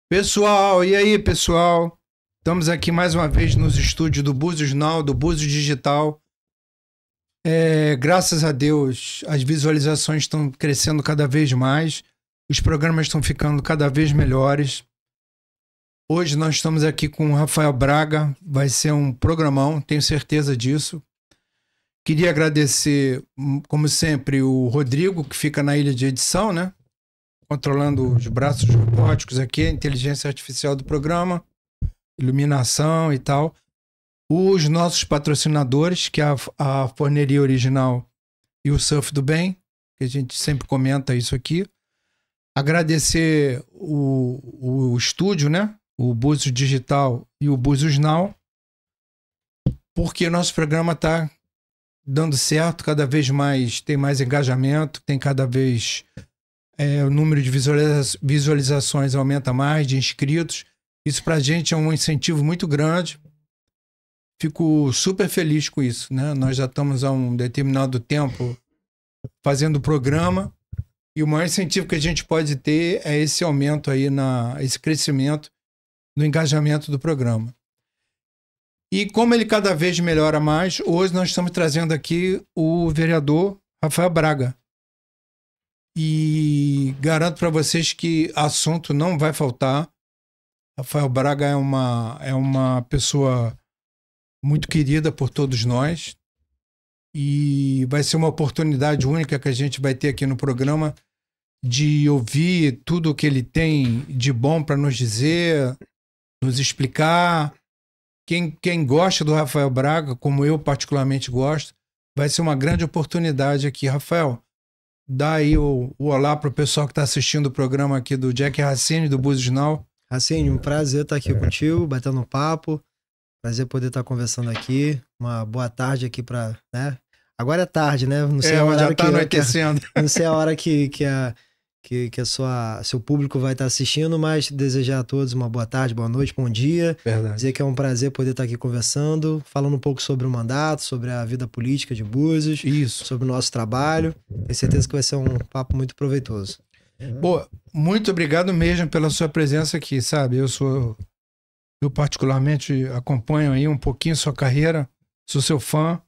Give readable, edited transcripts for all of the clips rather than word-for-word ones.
Pessoal, e aí, pessoal? Estamos aqui mais uma vez nos estúdios do Búzios Now, do Búzios Digital. Graças a Deus, as visualizações estão crescendo cada vez mais, os programas estão ficando cada vez melhores. Hoje nós estamos aqui com o Rafael Braga, vai ser um programão, tenho certeza disso. Queria agradecer, como sempre, o Rodrigo, que fica na ilha de edição, né? Controlando os braços robóticos aqui, a inteligência artificial do programa, iluminação e tal. Os nossos patrocinadores, que é a Forneria Original e o Surf do Bem, que a gente sempre comenta isso aqui. Agradecer o estúdio, né? O Búzios Digital e o Búzios Now, porque nosso programa está dando certo, cada vez mais tem mais engajamento, tem cada vez... o número de visualizações aumenta mais, de inscritos. Isso pra gente é um incentivo muito grande. Fico super feliz com isso, né? Nós já estamos há um determinado tempo fazendo o programa e o maior incentivo que a gente pode ter é esse aumento aí, esse crescimento no engajamento do programa. E como ele cada vez melhora mais, hoje nós estamos trazendo aqui o vereador Rafael Braga. E garanto para vocês que assunto não vai faltar. Rafael Braga é uma pessoa muito querida por todos nós e vai ser uma oportunidade única que a gente vai ter aqui no programa de ouvir tudo o que ele tem de bom para nos dizer, nos explicar. Quem gosta do Rafael Braga, como eu particularmente gosto, vai ser uma grande oportunidade aqui. Rafael, dá aí o olá pro pessoal que está assistindo o programa aqui do Jack Racine, do Búzios Now. Racine, um prazer estar aqui contigo, batendo um papo. Prazer poder estar conversando aqui. Uma boa tarde aqui para, né? Agora é tarde, né? Não sei a hora já tá anoitecendo. Não sei a hora que seu público vai estar assistindo, mas desejar a todos uma boa tarde, boa noite, bom dia. Verdade. Dizer que é um prazer poder estar aqui conversando, falando um pouco sobre o mandato, sobre a vida política de Búzios, Isso. sobre o nosso trabalho. Tenho certeza que vai ser um papo muito proveitoso. Pô, muito obrigado mesmo pela sua presença aqui, sabe? Eu particularmente acompanho aí um pouquinho sua carreira, sou seu fã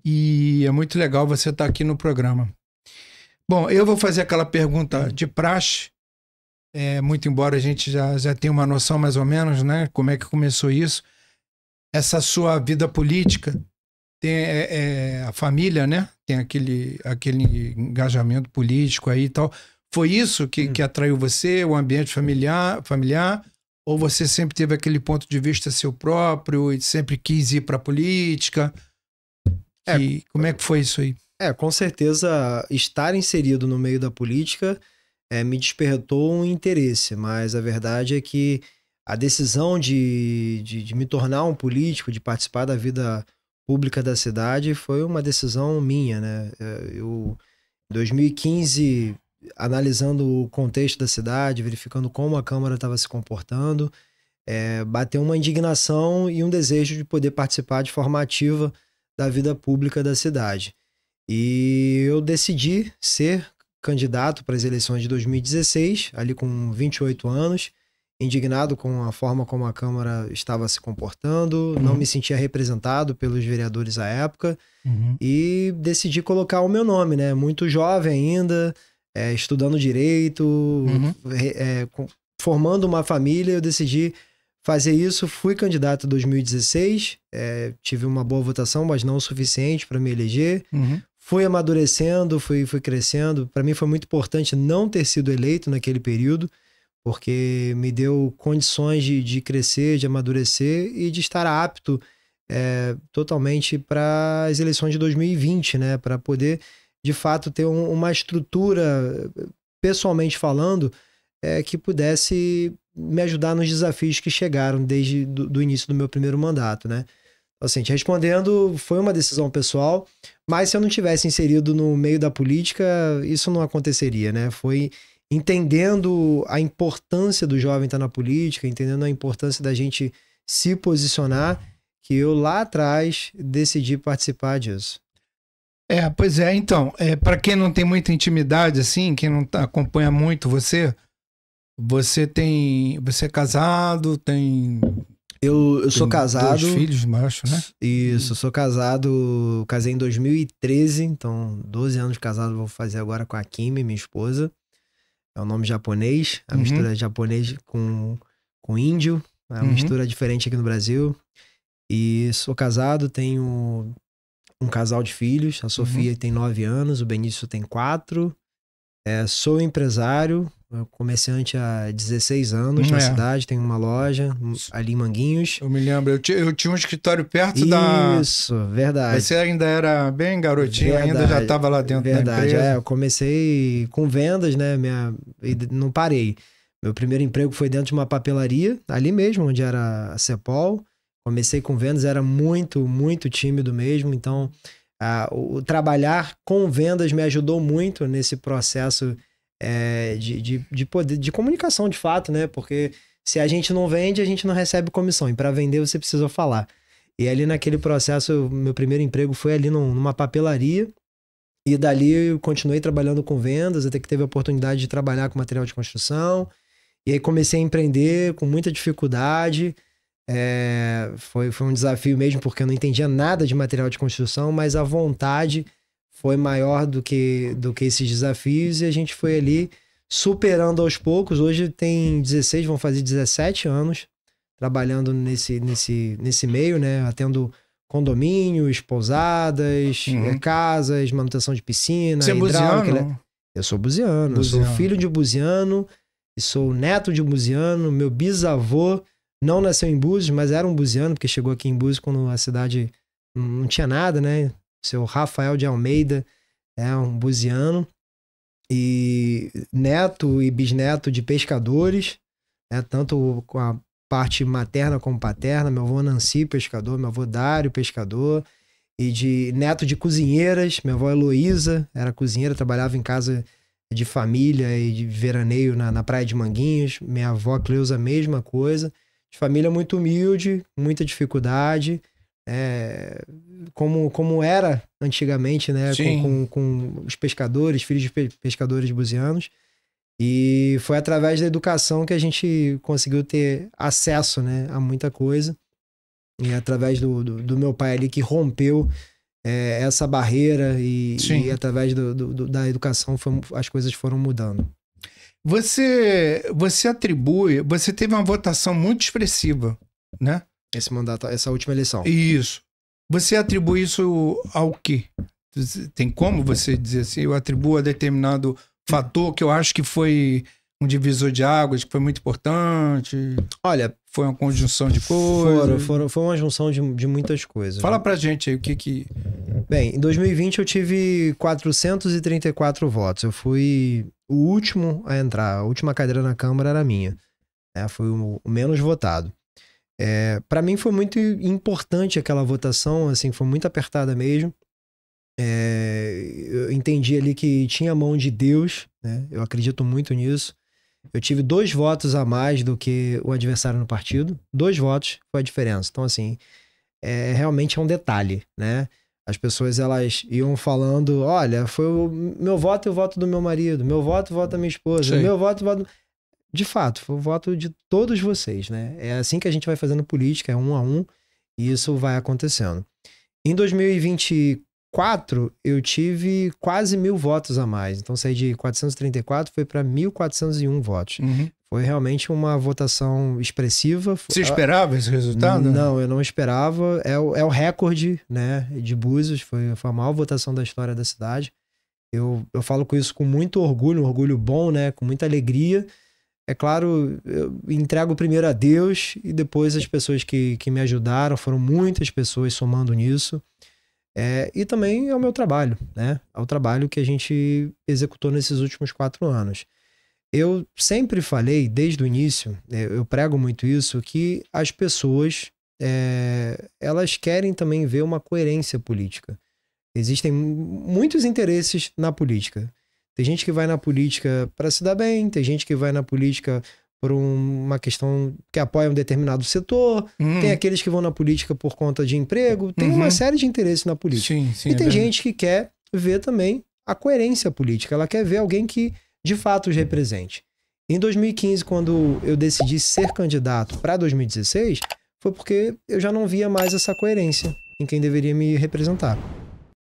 e é muito legal você estar aqui no programa. Bom, eu vou fazer aquela pergunta de praxe, muito embora a gente já tenha uma noção mais ou menos, né? Como é que começou isso. Essa sua vida política, tem a família, né? Tem aquele engajamento político aí e tal. Foi isso que atraiu você, o ambiente familiar? Ou você sempre teve aquele ponto de vista seu próprio e sempre quis ir para a política? Como é que foi isso aí? Com certeza, estar inserido no meio da política me despertou um interesse, mas a verdade é que a decisão de me tornar um político, de participar da vida pública da cidade, foi uma decisão minha, né? Eu, em 2015, analisando o contexto da cidade, verificando como a Câmara estava se comportando, bateu uma indignação e um desejo de poder participar de forma ativa da vida pública da cidade. E eu decidi ser candidato para as eleições de 2016, ali com 28 anos, indignado com a forma como a Câmara estava se comportando, não me sentia representado pelos vereadores à época, e decidi colocar o meu nome, né? Muito jovem ainda, estudando direito, formando uma família, eu decidi fazer isso. Fui candidato em 2016, tive uma boa votação, mas não o suficiente para me eleger. Fui amadurecendo, fui crescendo. Para mim foi muito importante não ter sido eleito naquele período, porque me deu condições de crescer, de amadurecer e de estar apto totalmente para as eleições de 2020, né? Para poder, de fato, ter uma estrutura, pessoalmente falando, que pudesse me ajudar nos desafios que chegaram desde do início do meu primeiro mandato, né? Assim, te respondendo, foi uma decisão pessoal, mas se eu não tivesse inserido no meio da política, isso não aconteceria, né? Foi entendendo a importância do jovem estar na política, entendendo a importância da gente se posicionar, que eu lá atrás decidi participar disso. Pois é, então, para quem não tem muita intimidade, assim, quem não acompanha muito você, Você é casado, Eu sou tem casado. 2 filhos, macho, né? Isso, sou casado, casei em 2013, então 12 anos de casado vou fazer agora com a Kimi, minha esposa. É um nome japonês, a mistura é japonês com índio, é uma mistura diferente aqui no Brasil. E sou casado, tenho um casal de filhos, a Sofia tem 9 anos, o Benício tem 4. Sou empresário, comerciante há 16 anos na cidade, tenho uma loja ali em Manguinhos. Eu me lembro, eu tinha um escritório perto da... Isso, verdade. Você ainda era bem garotinho, ainda já estava lá dentro da empresa. Eu comecei com vendas, né, e não parei. Meu primeiro emprego foi dentro de uma papelaria, ali mesmo, onde era a Cepol. Comecei com vendas, era muito, muito tímido mesmo, então... o trabalhar com vendas me ajudou muito nesse processo de comunicação de fato, né? Porque se a gente não vende, a gente não recebe comissão. E para vender, você precisa falar. E ali naquele processo, meu primeiro emprego foi ali numa papelaria. E dali eu continuei trabalhando com vendas, até que teve a oportunidade de trabalhar com material de construção. E aí comecei a empreender com muita dificuldade. Foi um desafio mesmo, porque eu não entendia nada de material de construção, mas a vontade foi maior do que esses desafios e a gente foi ali superando aos poucos. Hoje tem 16, vão fazer 17 anos trabalhando nesse meio, né? Atendo condomínios, pousadas, casas, manutenção de piscina, Você é buziano? Eu sou buziano, eu sou filho de buziano e sou neto de buziano. Meu bisavô não nasceu em Búzios, mas era um buziano, porque chegou aqui em Búzios quando a cidade não tinha nada, né? Seu Rafael de Almeida é um buziano. E neto e bisneto de pescadores, né? Tanto com a parte materna como paterna. Meu avô Nancy, pescador. Meu avô Dário, pescador. E de neto de cozinheiras. Minha avó Heloísa era cozinheira, trabalhava em casa de família e de veraneio na praia de Manguinhos. Minha avó Cleusa, mesma coisa. De família muito humilde, muita dificuldade, como era antigamente, né? Com os pescadores, filhos de pescadores buzianos. E foi através da educação que a gente conseguiu ter acesso, né, a muita coisa. E através do meu pai ali que rompeu essa barreira e através da educação as coisas foram mudando. Você teve uma votação muito expressiva, né? Esse mandato, essa última eleição. Isso. Você atribui isso ao quê? Tem como você dizer assim, eu atribuo a determinado fator que eu acho que foi um divisor de águas, que foi muito importante? Olha, foi uma conjunção de coisas? Foi uma junção de muitas coisas. Fala pra gente aí o que... Bem, em 2020 eu tive 434 votos. Eu fui o último a entrar. A última cadeira na Câmara era minha. Fui o menos votado. Para mim foi muito importante aquela votação, assim, foi muito apertada mesmo. Eu entendi ali que tinha a mão de Deus, né? Eu acredito muito nisso. Eu tive 2 votos a mais do que o adversário no partido. 2 votos foi a diferença. Então, assim, realmente é um detalhe, né? As pessoas, elas iam falando, olha, foi o meu voto e o voto do meu marido, meu voto e o voto da minha esposa, meu voto e o voto... De fato, foi o voto de todos vocês, né? É assim que a gente vai fazendo política, é 1 a 1, e isso vai acontecendo. Em 2024, eu tive quase 1.000 votos a mais. Então, saí de 434, foi para 1.401 votos. Foi realmente uma votação expressiva. Você esperava esse resultado? Não, eu não esperava. É o recorde, né, de Búzios. Foi a maior votação da história da cidade. Eu falo com isso com muito orgulho, um orgulho bom, né, com muita alegria. É claro, eu entrego primeiro a Deus e depois as pessoas que me ajudaram. Foram muitas pessoas somando nisso. E também é o meu trabalho, né? É o trabalho que a gente executou nesses últimos 4 anos. Eu sempre falei, desde o início, eu prego muito isso, que as pessoas, elas querem também ver uma coerência política. Existem muitos interesses na política. Tem gente que vai na política para se dar bem, tem gente que vai na política por uma questão que apoia um determinado setor, tem aqueles que vão na política por conta de emprego, tem uma série de interesses na política. Sim, e tem gente que quer ver também a coerência política, ela quer ver alguém que de fato os represente. Em 2015, quando eu decidi ser candidato para 2016, foi porque eu já não via mais essa coerência em quem deveria me representar.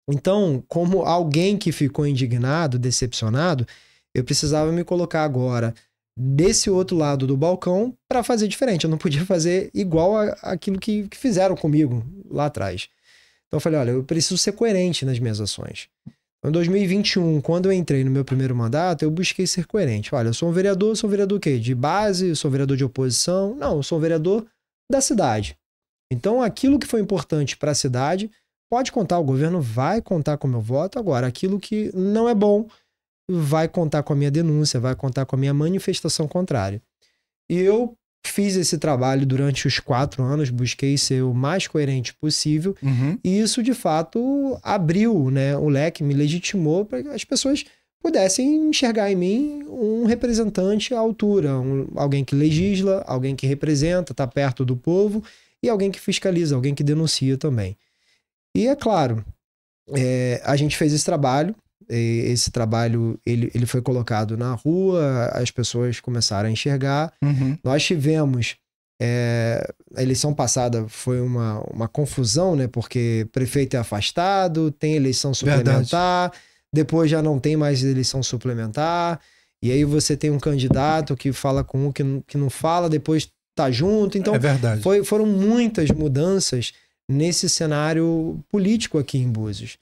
Então, como alguém que ficou indignado, decepcionado, eu precisava me colocar agora desse outro lado do balcão para fazer diferente. Eu não podia fazer igual aquilo que fizeram comigo lá atrás. Então eu falei, olha, eu preciso ser coerente nas minhas ações. Então, em 2021, quando eu entrei no meu primeiro mandato, eu busquei ser coerente. Olha, eu sou um vereador o quê? De base? Eu sou um vereador de oposição? Não, eu sou um vereador da cidade. Então, aquilo que foi importante para a cidade, pode contar, o governo vai contar com o meu voto. Agora, aquilo que não é bom, vai contar com a minha denúncia, vai contar com a minha manifestação contrária. E eu fiz esse trabalho durante os 4 anos, busquei ser o mais coerente possível, e isso, de fato, abriu, né, o leque, me legitimou para que as pessoas pudessem enxergar em mim um representante à altura, alguém que legisla, alguém que representa, está perto do povo, e alguém que fiscaliza, alguém que denuncia também. E é claro, a gente fez esse trabalho. Esse trabalho ele foi colocado na rua, as pessoas começaram a enxergar. Nós tivemos, a eleição passada foi uma confusão, né? Porque prefeito é afastado, tem eleição suplementar, depois já não tem mais eleição suplementar, e aí você tem um candidato que fala com um que não fala, depois tá junto. Então, foram muitas mudanças nesse cenário político aqui em Búzios.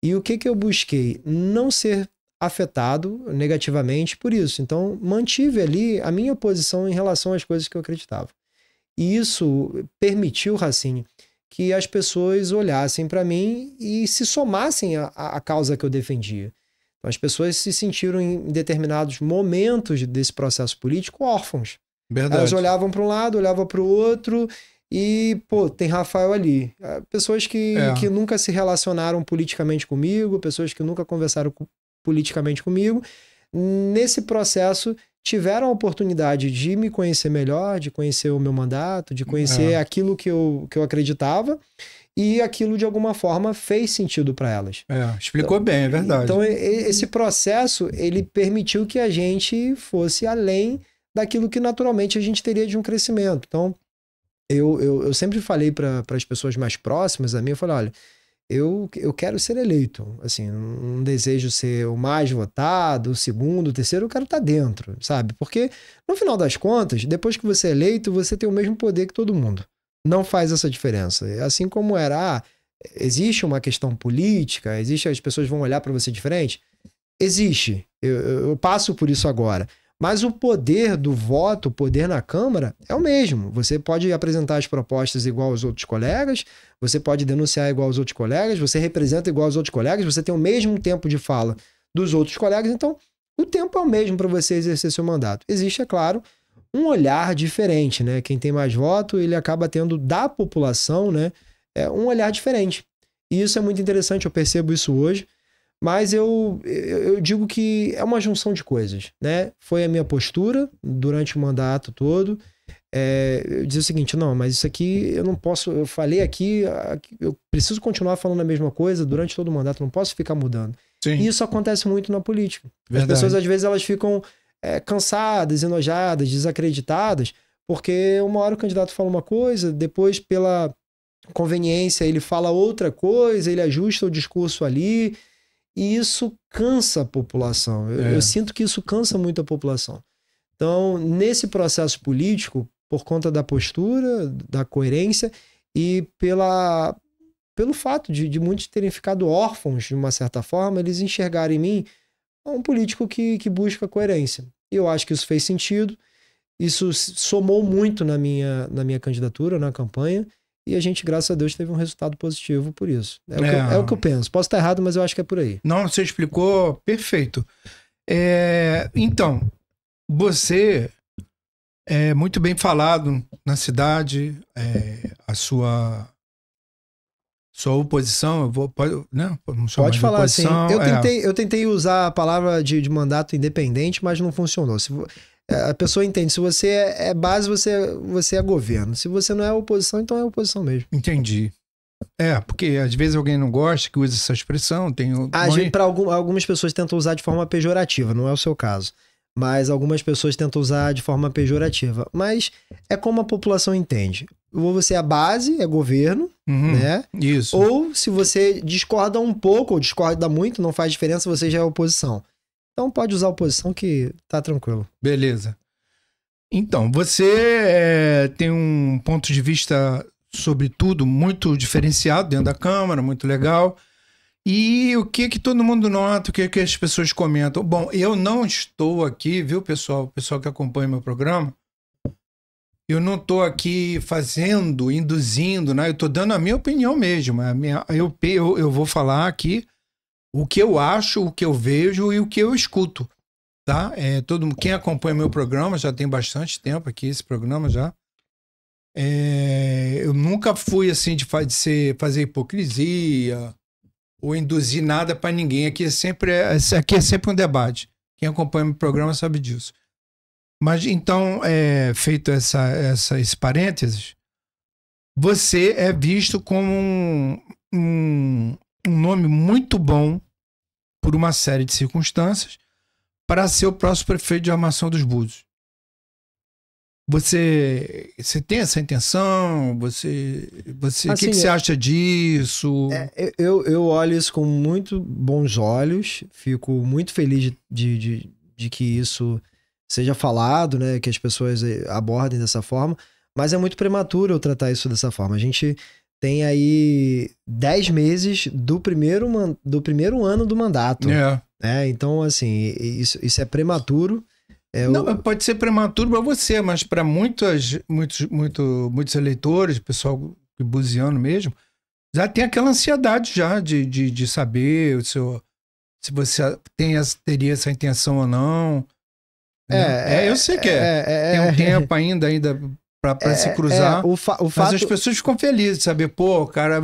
E o que eu busquei? Não ser afetado negativamente por isso. Então, mantive ali a minha posição em relação às coisas que eu acreditava. E isso permitiu, Racine, que as pessoas olhassem para mim e se somassem à causa que eu defendia. Então, as pessoas se sentiram em determinados momentos desse processo político órfãos. Elas olhavam para um lado, olhavam para o outro... E, pô, tem Rafael ali. Pessoas que nunca se relacionaram politicamente comigo, pessoas que nunca conversaram politicamente comigo, nesse processo tiveram a oportunidade de me conhecer melhor, de conhecer o meu mandato, de conhecer aquilo que eu acreditava, e aquilo de alguma forma fez sentido para elas. Explicou bem, é verdade. Então, esse processo, ele permitiu que a gente fosse além daquilo que naturalmente a gente teria de um crescimento. Então, eu sempre falei para as pessoas mais próximas a mim, eu falei, olha, eu quero ser eleito, assim, não desejo ser o mais votado, o segundo, o terceiro, eu quero estar dentro, sabe? Porque, no final das contas, depois que você é eleito, você tem o mesmo poder que todo mundo. Não faz essa diferença. Assim como existe uma questão política, as pessoas vão olhar para você diferente? Existe. Eu passo por isso agora. Mas o poder do voto, o poder na Câmara é o mesmo. Você pode apresentar as propostas igual aos outros colegas, você pode denunciar igual aos outros colegas, você representa igual aos outros colegas, você tem o mesmo tempo de fala dos outros colegas, então o tempo é o mesmo para você exercer seu mandato. Existe, é claro, um olhar diferente, né? Quem tem mais voto, ele acaba tendo da população, né, um olhar diferente. E isso é muito interessante, eu percebo isso hoje. Mas eu digo que é uma junção de coisas, né? Foi a minha postura durante o mandato todo. Eu dizia o seguinte, não, mas isso aqui eu não posso... Eu falei aqui, eu preciso continuar falando a mesma coisa durante todo o mandato, não posso ficar mudando. Sim. E isso acontece muito na política. Verdade. As pessoas, às vezes, elas ficam cansadas, enojadas, desacreditadas, porque uma hora o candidato fala uma coisa, depois, pela conveniência, ele fala outra coisa, ele ajusta o discurso ali... E isso cansa a população. Eu sinto que isso cansa muito a população. Então, nesse processo político, por conta da postura, da coerência e pelo fato de muitos terem ficado órfãos, de uma certa forma, eles enxergarem em mim um político que busca coerência. E eu acho que isso fez sentido. Isso somou muito na minha candidatura, na campanha. E a gente, graças a Deus, teve um resultado positivo por isso. É o que eu penso. Posso estar errado, mas eu acho que é por aí. Não, você explicou perfeito. Então, você é muito bem falado na cidade, a sua oposição, pode falar assim. Eu tentei usar a palavra de mandato independente, mas não funcionou. A pessoa entende, se você é base, você é governo. Se você não é oposição, então é oposição mesmo. Entendi. Porque às vezes alguém não gosta que use essa expressão. Para algumas pessoas tentam usar de forma pejorativa, não é o seu caso. mas algumas pessoas tentam usar de forma pejorativa. Mas é como a população entende. Ou você é a base, é governo, né? Isso. Ou se você discorda um pouco, ou discorda muito, não faz diferença, você já é oposição. Então pode usar oposição que tá tranquilo. Beleza. Então, você tem um ponto de vista sobre tudo muito diferenciado dentro da Câmara, muito legal. E o que todo mundo nota, o que as pessoas comentam? Bom, eu não estou aqui, viu, pessoal? O pessoal que acompanha meu programa, eu não estou aqui induzindo, né? Eu estou dando a minha opinião mesmo. Eu vou falar aqui o que eu acho, o que eu vejo e o que eu escuto, tá? Quem acompanha meu programa já tem bastante tempo aqui, esse programa já. Eu nunca fui assim de fazer hipocrisia ou induzir nada para ninguém. Aqui é sempre um debate. Quem acompanha meu programa sabe disso. Mas então, feito esse parênteses, você é visto como um nome muito bom por uma série de circunstâncias para ser o próximo prefeito de Armação dos Búzios. Você tem essa intenção? O Assim, que você acha disso? Eu olho isso com muito bons olhos, fico muito feliz de que isso seja falado, né, que as pessoas abordem dessa forma, mas é muito prematuro eu tratar isso dessa forma. A gente tem aí 10 meses do primeiro ano do mandato. Então, assim, isso é prematuro. Não, pode ser prematuro para você, mas para muitos eleitores, pessoal buziano mesmo, já tem aquela ansiedade já de saber se você teria essa intenção ou não. Eu sei que tem um tempo ainda para se cruzar, mas as pessoas ficam felizes de saber, pô, o cara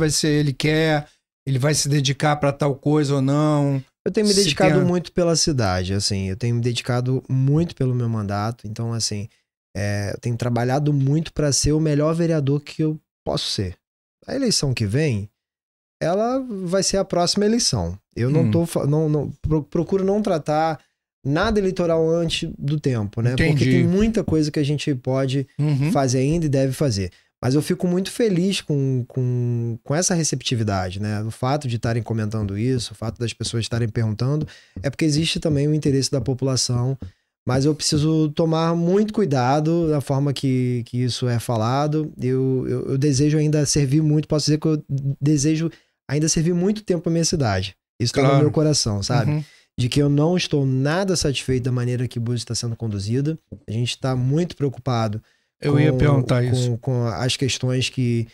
ele vai se dedicar para tal coisa ou não. Eu tenho me dedicado muito pela cidade, assim, eu tenho me dedicado muito pelo meu mandato, então, assim, eu tenho trabalhado muito para ser o melhor vereador que eu posso ser. A eleição que vem, ela vai ser a próxima eleição. Eu procuro não tratar nada eleitoral antes do tempo, né? Entendi. Porque tem muita coisa que a gente pode fazer ainda e deve fazer. Mas eu fico muito feliz com essa receptividade, né? O fato de estarem comentando isso, o fato das pessoas estarem perguntando, é porque existe também o interesse da população, mas eu preciso tomar muito cuidado da forma que isso é falado. Eu desejo ainda servir muito, posso dizer que eu desejo ainda servir muito tempo à minha cidade. Isso está no meu coração, sabe? De que eu não estou nada satisfeito da maneira que Búzios está sendo conduzida. A gente está muito preocupado ia perguntar isso. Com as questões que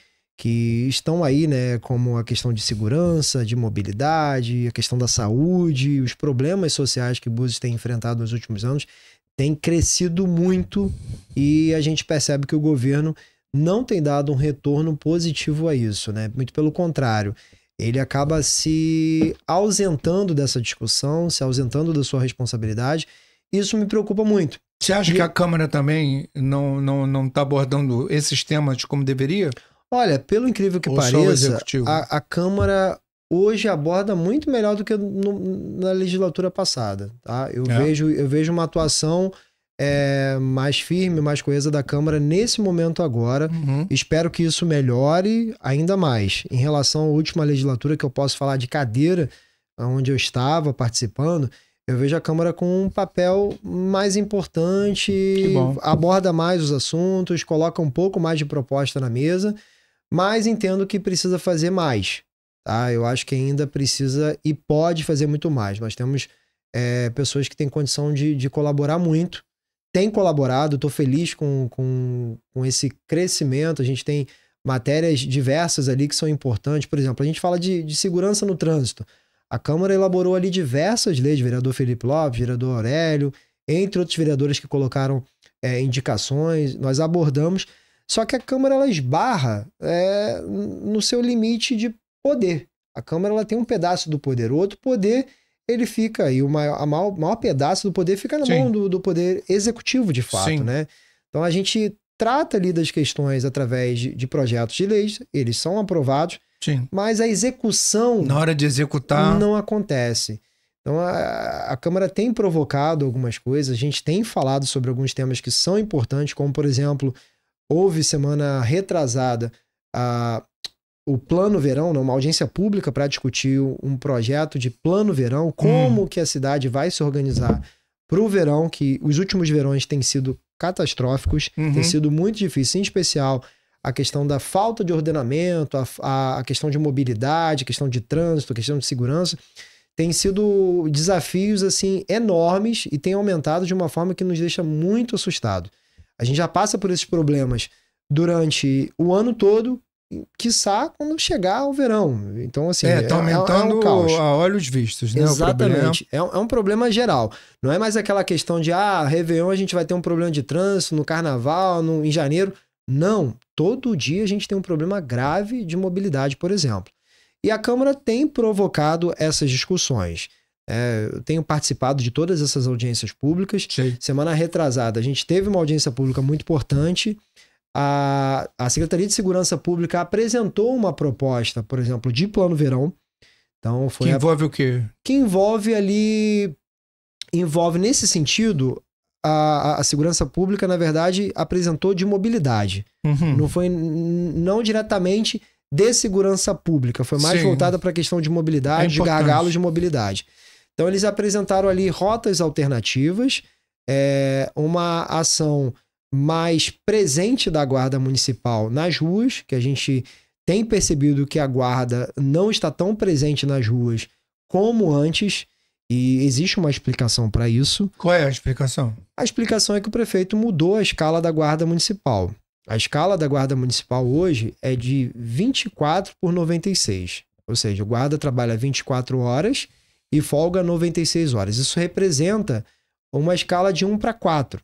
estão aí, né? Como a questão de segurança, de mobilidade, a questão da saúde, os problemas sociais que Búzios tem enfrentado nos últimos anos têm crescido muito e a gente percebe que o governo não tem dado um retorno positivo a isso, né? Muito pelo contrário. Ele acaba se ausentando dessa discussão, se ausentando da sua responsabilidade. Isso me preocupa muito. Você acha que a Câmara também não está abordando esses temas como deveria? Olha, pelo incrível que pareça, a Câmara hoje aborda muito melhor do que na legislatura passada. Tá? Eu vejo uma atuação mais firme, mais coesa da Câmara nesse momento agora. Espero que isso melhore ainda mais. Em relação à última legislatura, que eu posso falar de cadeira, onde eu estava participando, eu vejo a Câmara com um papel mais importante, aborda mais os assuntos, coloca um pouco mais de proposta na mesa, mas entendo que precisa fazer mais. Tá? Eu acho que ainda precisa e pode fazer muito mais. Nós temos pessoas que têm condição de colaborar muito, tem colaborado, estou feliz com esse crescimento. A gente tem matérias diversas ali que são importantes. Por exemplo, a gente fala de segurança no trânsito. A Câmara elaborou ali diversas leis, vereador Felipe Lopes, vereador Aurélio, entre outros vereadores que colocaram indicações, nós abordamos. Só que a Câmara ela esbarra no seu limite de poder. A Câmara ela tem um pedaço do poder, o outro poder ele fica, e o maior pedaço do poder fica na mão do poder executivo, de fato, né? Então a gente trata ali das questões através de projetos de leis, eles são aprovados, mas a execução... Na hora de executar... Não acontece. Então, a Câmara tem provocado algumas coisas, a gente tem falado sobre alguns temas que são importantes, como, por exemplo, houve semana retrasada o Plano Verão, uma audiência pública para discutir um projeto de Plano Verão, como que a cidade vai se organizar para o verão, que os últimos verões têm sido catastróficos, tem sido muito difícil, em especial a questão da falta de ordenamento, a questão de mobilidade, a questão de trânsito, a questão de segurança. Tem sido desafios assim enormes e tem aumentado de uma forma que nos deixa muito assustado. A gente já passa por esses problemas durante o ano todo, quiçá quando chegar o verão. Então, assim, tá aumentando um caos. A olhos vistos, né? Exatamente. É um problema geral. Não é mais aquela questão de, Réveillon a gente vai ter um problema de trânsito, no Carnaval, em janeiro. Não. Todo dia a gente tem um problema grave de mobilidade, por exemplo. E a Câmara tem provocado essas discussões. Eu tenho participado de todas essas audiências públicas. Sim. Semana retrasada, a gente teve uma audiência pública muito importante. A Secretaria de Segurança Pública apresentou uma proposta, por exemplo, de Plano Verão. Então, foi que envolve o quê? Que envolve ali... Envolve, nesse sentido, a Segurança Pública, na verdade, apresentou de mobilidade. Não foi não diretamente de segurança pública, foi mais voltada para a questão de mobilidade, de gargalos de mobilidade. Então, eles apresentaram ali rotas alternativas, uma ação mais presente da Guarda Municipal nas ruas, que a gente tem percebido que a Guarda não está tão presente nas ruas como antes, e existe uma explicação para isso. Qual é a explicação? A explicação é que o prefeito mudou a escala da Guarda Municipal. A escala da Guarda Municipal hoje é de 24/96. Ou seja, o guarda trabalha 24 horas e folga 96 horas. Isso representa uma escala de 1/4.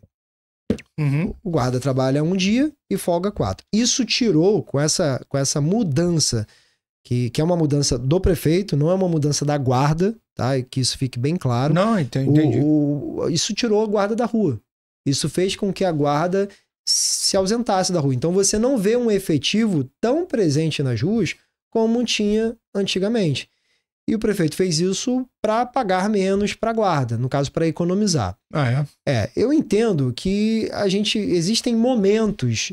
O guarda trabalha um dia e folga 4. Isso tirou, com essa mudança, que é uma mudança do prefeito, não é uma mudança da guarda, tá? Que isso fique bem claro. Não, entendi. Isso tirou a guarda da rua. Isso fez com que a guarda se ausentasse da rua. Então você não vê um efetivo tão presente nas ruas como tinha antigamente. E o prefeito fez isso para pagar menos para a guarda, no caso, para economizar. Eu entendo que existem momentos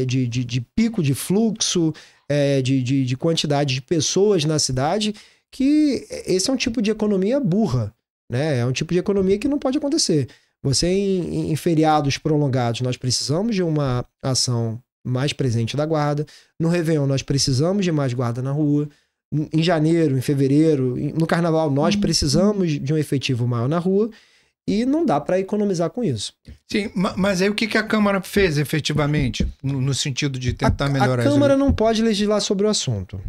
de pico de fluxo, de quantidade de pessoas na cidade, que esse é um tipo de economia burra, né? É um tipo de economia que não pode acontecer. Você, em feriados prolongados, nós precisamos de uma ação mais presente da guarda. No Réveillon, nós precisamos de mais guarda na rua. Em janeiro, em fevereiro, no Carnaval, nós precisamos de um efetivo maior na rua. E não dá para economizar com isso. Sim, mas aí o que a Câmara fez efetivamente, no sentido de tentar melhorar isso? A Câmara não pode legislar sobre o assunto.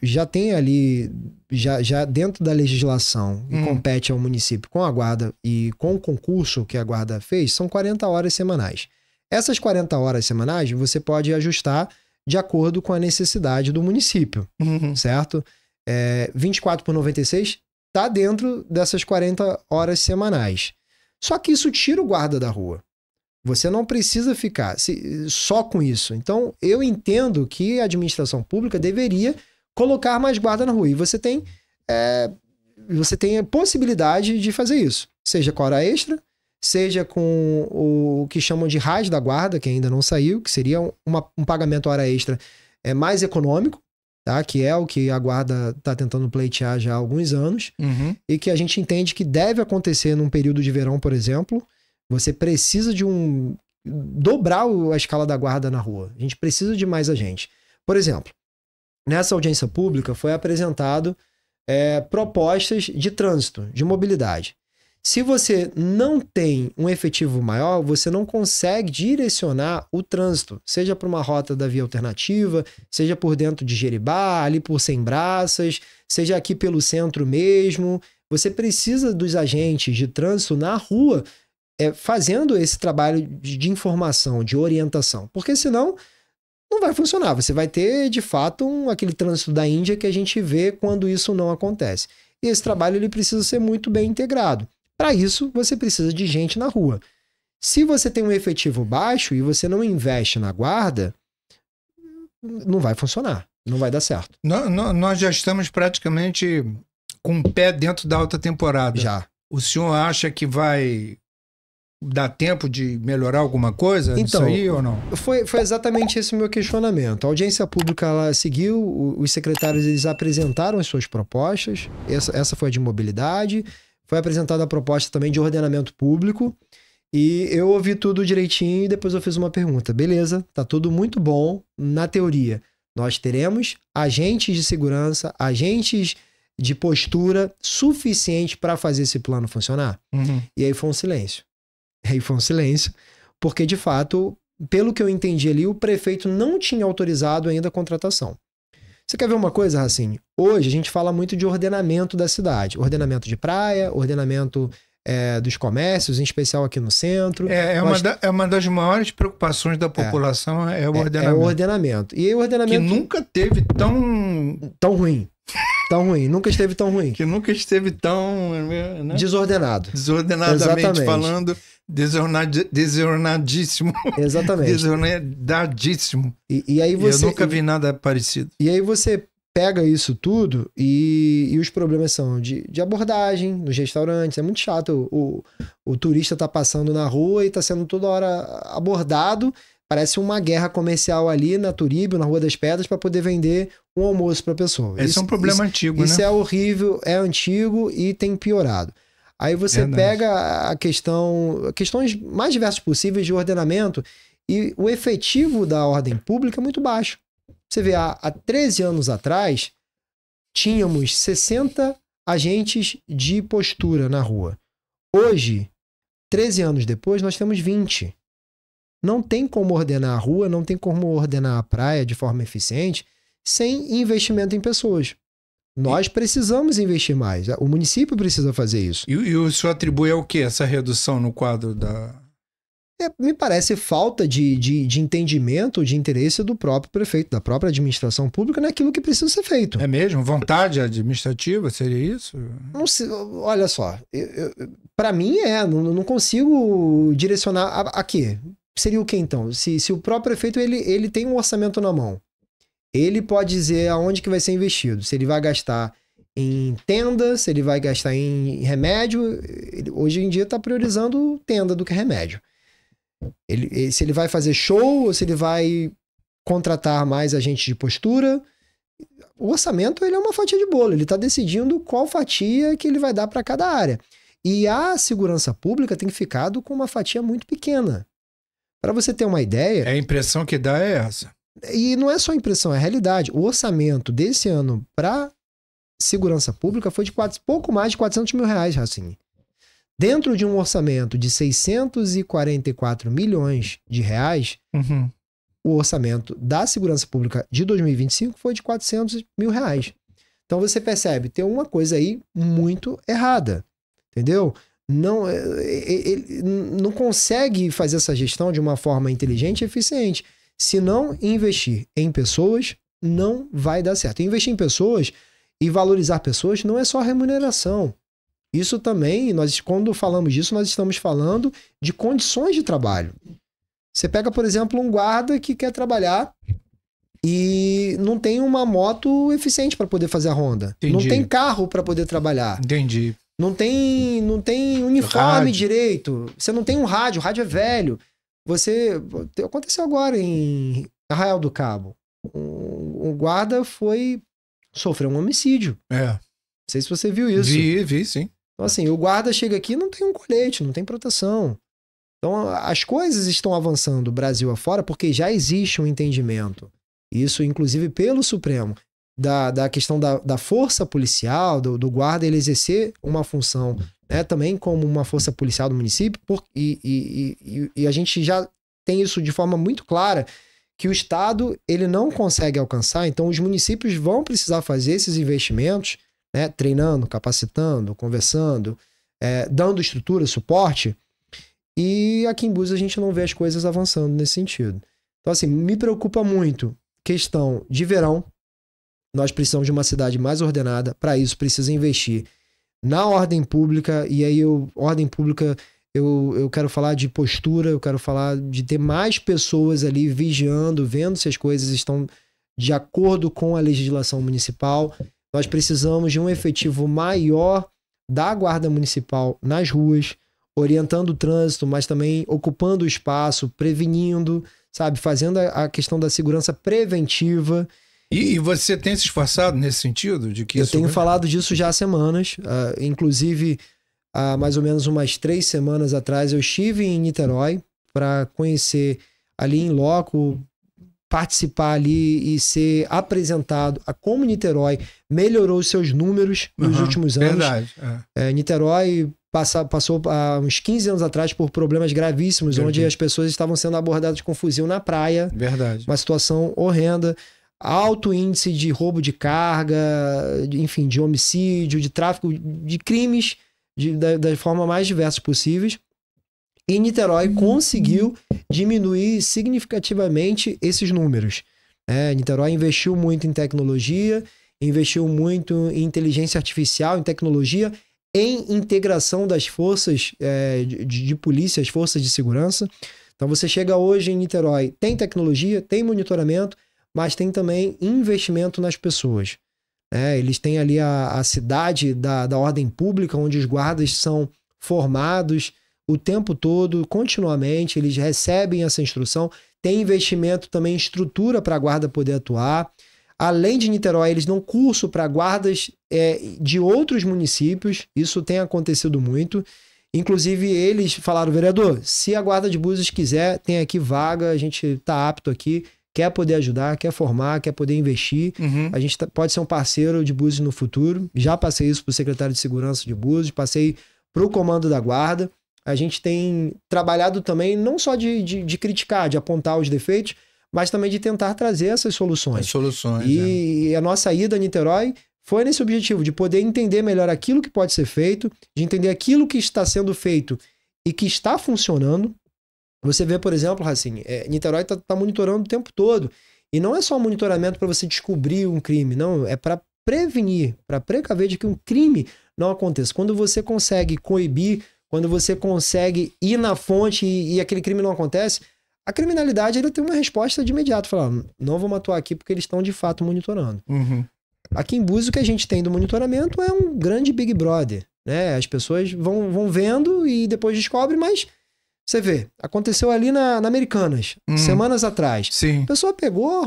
Já tem ali, já dentro da legislação que compete ao município com a guarda e com o concurso que a guarda fez, são 40 horas semanais. Essas 40 horas semanais você pode ajustar de acordo com a necessidade do município, certo? 24/96 está dentro dessas 40 horas semanais. Só que isso tira o guarda da rua. Você não precisa ficar só com isso. Então, eu entendo que a administração pública deveria colocar mais guarda na rua. E você tem a possibilidade de fazer isso. Seja com hora extra, seja com o que chamam de RAS da guarda, que ainda não saiu, que seria um pagamento hora extra mais econômico, tá? Que é o que a guarda está tentando pleitear já há alguns anos, e que a gente entende que deve acontecer num período de verão, por exemplo. Você precisa de dobrar a escala da guarda na rua. A gente precisa de mais agente. Por exemplo, nessa audiência pública foi apresentado propostas de trânsito, de mobilidade. Se você não tem um efetivo maior, você não consegue direcionar o trânsito, seja para uma rota da via alternativa, seja por dentro de Jeribá, ali por Sem Braças, seja aqui pelo centro mesmo. Você precisa dos agentes de trânsito na rua fazendo esse trabalho de informação, de orientação, porque senão não vai funcionar. Você vai ter, de fato, aquele trânsito da Índia que a gente vê quando isso não acontece. E esse trabalho ele precisa ser muito bem integrado. Para isso, você precisa de gente na rua. Se você tem um efetivo baixo e você não investe na guarda, não vai funcionar, não vai dar certo. Nós já estamos praticamente com o pé dentro da alta temporada. Já. O senhor acha que vai dar tempo de melhorar alguma coisa disso Então, aí ou não? Foi exatamente esse o meu questionamento. A audiência pública ela seguiu, os secretários eles apresentaram as suas propostas, essa foi a de mobilidade, foi apresentada a proposta também de ordenamento público, e eu ouvi tudo direitinho e depois eu fiz uma pergunta. Beleza, tá tudo muito bom na teoria. Nós teremos agentes de segurança, agentes de postura suficiente para fazer esse plano funcionar? Uhum. E aí foi um silêncio. Porque de fato, pelo que eu entendi ali, o prefeito não tinha autorizado ainda a contratação. Você quer ver uma coisa, Racine? Hoje a gente fala muito de ordenamento da cidade. Ordenamento de praia, ordenamento dos comércios, em especial aqui no centro. É uma das maiores preocupações da população, é o ordenamento. É o ordenamento. E aí o ordenamento... Que nunca teve tão ruim. Tão ruim. Nunca esteve tão ruim. Que nunca esteve tão... Né? Desordenado. Desordenadamente Exatamente. falando, desordenadíssimo. Exatamente. Desordenadíssimo. E aí você... Eu nunca vi nada parecido. E aí você pega isso tudo e os problemas são de abordagem nos restaurantes. É muito chato. O turista tá passando na rua e tá sendo toda hora abordado. Parece uma guerra comercial ali na Turíbio, na Rua das Pedras, para poder vender um almoço para a pessoa. Esse é um problema antigo, né? Isso é horrível, é antigo e tem piorado. Aí você pega questões mais diversas possíveis de ordenamento e o efetivo da ordem pública é muito baixo. Você vê, há 13 anos atrás, tínhamos 60 agentes de postura na rua. Hoje, 13 anos depois, nós temos 20. Não tem como ordenar a rua, não tem como ordenar a praia de forma eficiente sem investimento em pessoas. Nós precisamos investir mais. O município precisa fazer isso. E o senhor atribui ao quê essa redução no quadro da... Me parece falta de entendimento, de interesse do próprio prefeito, da própria administração pública naquilo que precisa ser feito. É mesmo? Vontade administrativa? Seria isso? Não sei, olha só, para mim não consigo direcionar a quê? Seria o que então? Se o próprio prefeito ele tem um orçamento na mão, ele pode dizer aonde que vai ser investido. Se ele vai gastar em tenda, se ele vai gastar em remédio. Hoje em dia está priorizando tenda do que remédio. Se ele vai fazer show ou se ele vai contratar mais agentes de postura. O orçamento ele é uma fatia de bolo. Ele está decidindo qual fatia que ele vai dar para cada área. E a segurança pública tem ficado com uma fatia muito pequena. Para você ter uma ideia... A impressão que dá é essa. E não é só impressão, é realidade. O orçamento desse ano para segurança pública foi de pouco mais de 400 mil reais, Racine. Dentro de um orçamento de 644 milhões de reais, o orçamento da segurança pública de 2025 foi de 400 mil reais. Então você percebe, tem uma coisa aí muito errada, entendeu? Ele não consegue fazer essa gestão de uma forma inteligente e eficiente. Se não investir em pessoas, não vai dar certo. Investir em pessoas e valorizar pessoas não é só remuneração. Isso também, quando falamos disso, nós estamos falando de condições de trabalho. Você pega, por exemplo, um guarda que quer trabalhar e não tem uma moto eficiente para poder fazer a ronda. Entendi. Não tem carro para poder trabalhar. Entendi. Não tem uniforme direito. Você não tem um rádio, o rádio é velho. Aconteceu agora em Arraial do Cabo. Um guarda sofreu um homicídio. Não sei se você viu isso. Vi, sim. Então, assim, o guarda chega aqui e não tem um colete, não tem proteção. Então, as coisas estão avançando Brasil afora porque já existe um entendimento. Isso, inclusive, pelo Supremo, da questão da força policial, do guarda, ele exercer uma função, né, também como uma força policial do município, e a gente já tem isso de forma muito clara, que o Estado ele não consegue alcançar, então os municípios vão precisar fazer esses investimentos, né, treinando, capacitando, conversando, dando estrutura, suporte, e aqui em Búzios a gente não vê as coisas avançando nesse sentido. Então, assim, me preocupa muito questão de verão. Nós precisamos de uma cidade mais ordenada. Para isso, precisa investir na ordem pública. E aí, ordem pública, eu quero falar de postura, eu quero falar de ter mais pessoas ali vigiando, vendo se as coisas estão de acordo com a legislação municipal. Nós precisamos de um efetivo maior da Guarda Municipal nas ruas, orientando o trânsito, mas também ocupando o espaço, prevenindo, sabe? Fazendo a questão da segurança preventiva. E você tem se esforçado nesse sentido? De que eu tenho falado disso já há semanas. Inclusive, há mais ou menos umas 3 semanas atrás, eu estive em Niterói para conhecer ali em loco, participar ali e ser apresentado a como Niterói melhorou os seus números nos últimos anos. Verdade. Niterói passou há uns 15 anos atrás por problemas gravíssimos, onde as pessoas estavam sendo abordadas com fuzil na praia. Verdade. Uma situação horrenda. Alto índice de roubo de carga, enfim, de homicídio, de tráfico, de crimes da forma mais diversas possíveis. E Niterói conseguiu diminuir significativamente esses números. Niterói investiu muito em tecnologia, investiu muito em inteligência artificial, em tecnologia, em integração das forças de polícia, as forças de segurança. Então você chega hoje em Niterói, tem tecnologia, tem monitoramento, mas tem também investimento nas pessoas. Eles têm ali a cidade da ordem pública, onde os guardas são formados o tempo todo, continuamente, eles recebem essa instrução. Tem investimento também em estrutura para a guarda poder atuar. Além de Niterói, eles dão curso para guardas de outros municípios. Isso tem acontecido muito. Inclusive, eles falaram, vereador, se a guarda de Búzios quiser, tem aqui vaga, a gente está apto aqui, quer poder ajudar, quer formar, quer poder investir. A gente pode ser um parceiro de Búzios no futuro. Já passei isso para o secretário de Segurança de Búzios, passei para o comando da guarda. A gente tem trabalhado também não só de criticar, de apontar os defeitos, mas também de tentar trazer essas soluções. As soluções. E a nossa ida a Niterói foi nesse objetivo, de poder entender melhor aquilo que pode ser feito, de entender aquilo que está sendo feito e que está funcionando. Você vê, por exemplo, Racine, Niterói está monitorando o tempo todo. E não é só monitoramento para você descobrir um crime, não. É para prevenir, para precaver de que um crime não aconteça. Quando você consegue coibir, quando você consegue ir na fonte e aquele crime não acontece, a criminalidade ainda tem uma resposta de imediato. Falar, não vamos atuar aqui porque eles estão de fato monitorando. Aqui em Búzios o que a gente tem do monitoramento é um grande Big Brother. As pessoas vão vendo e depois descobrem, mas você vê, aconteceu ali na Americanas, semanas atrás. Sim. A pessoa pegou,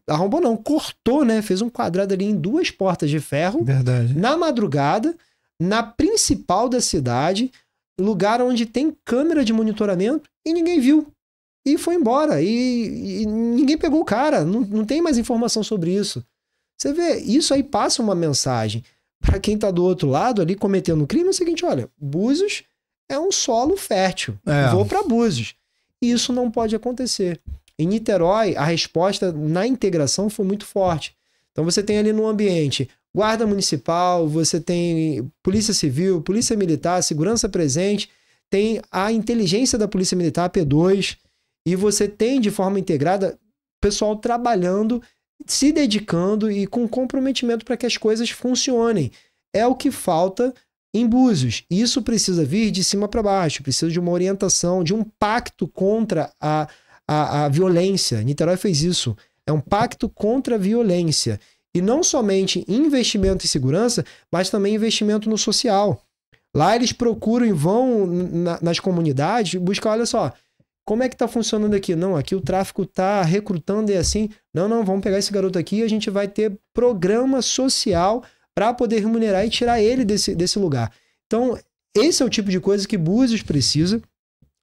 arrombou não, cortou, fez um quadrado ali em 2 portas de ferro. Verdade. Na madrugada, na principal da cidade, lugar onde tem câmera de monitoramento e ninguém viu. E foi embora. E ninguém pegou o cara. Não tem mais informação sobre isso. Você vê, isso aí passa uma mensagem para quem tá do outro lado ali cometendo um crime. É o seguinte, olha, Búzios é um solo fértil. Vou para Búzios. E isso não pode acontecer. Em Niterói, a resposta na integração foi muito forte. Então você tem ali no ambiente Guarda Municipal, você tem Polícia Civil, Polícia Militar, Segurança Presente, tem a inteligência da Polícia Militar, P2, e você tem de forma integrada pessoal trabalhando, se dedicando e com comprometimento para que as coisas funcionem. É o que falta em Búzios. Isso precisa vir de cima para baixo, precisa de uma orientação, de um pacto contra a violência. Niterói fez isso. É um pacto contra a violência. E não somente investimento em segurança, mas também investimento no social. Lá eles procuram e vão nas comunidades buscar, olha só, como é que tá funcionando aqui? Não, aqui o tráfico tá recrutando e assim. Não, vamos pegar esse garoto aqui e a gente vai ter programa social para poder remunerar e tirar ele desse lugar. Então, esse é o tipo de coisa que Búzios precisa.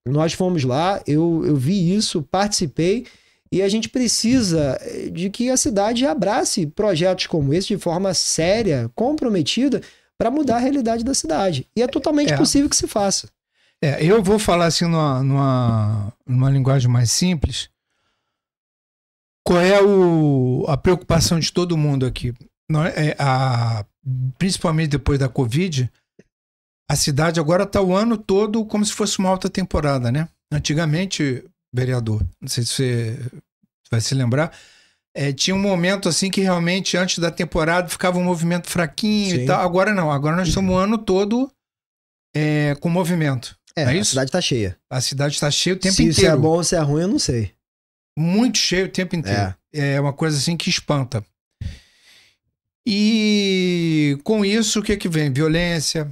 Nós fomos lá, eu vi isso, participei. E a gente precisa de que a cidade abrace projetos como esse de forma séria, comprometida, para mudar a realidade da cidade. E é totalmente possível que se faça. Eu vou falar assim numa linguagem mais simples. Qual é a preocupação de todo mundo aqui? Principalmente depois da Covid, a cidade agora está o ano todo como se fosse uma alta temporada, né? Antigamente, vereador, não sei se você vai se lembrar, tinha um momento assim que realmente antes da temporada ficava um movimento fraquinho. Sim. E tal. Agora não, agora nós estamos o ano todo com movimento. É isso? A cidade está cheia. A cidade está cheia o tempo inteiro. Se é bom ou se é ruim, eu não sei. Muito cheio o tempo inteiro. É uma coisa assim que espanta. E com isso, o que que vem? Violência,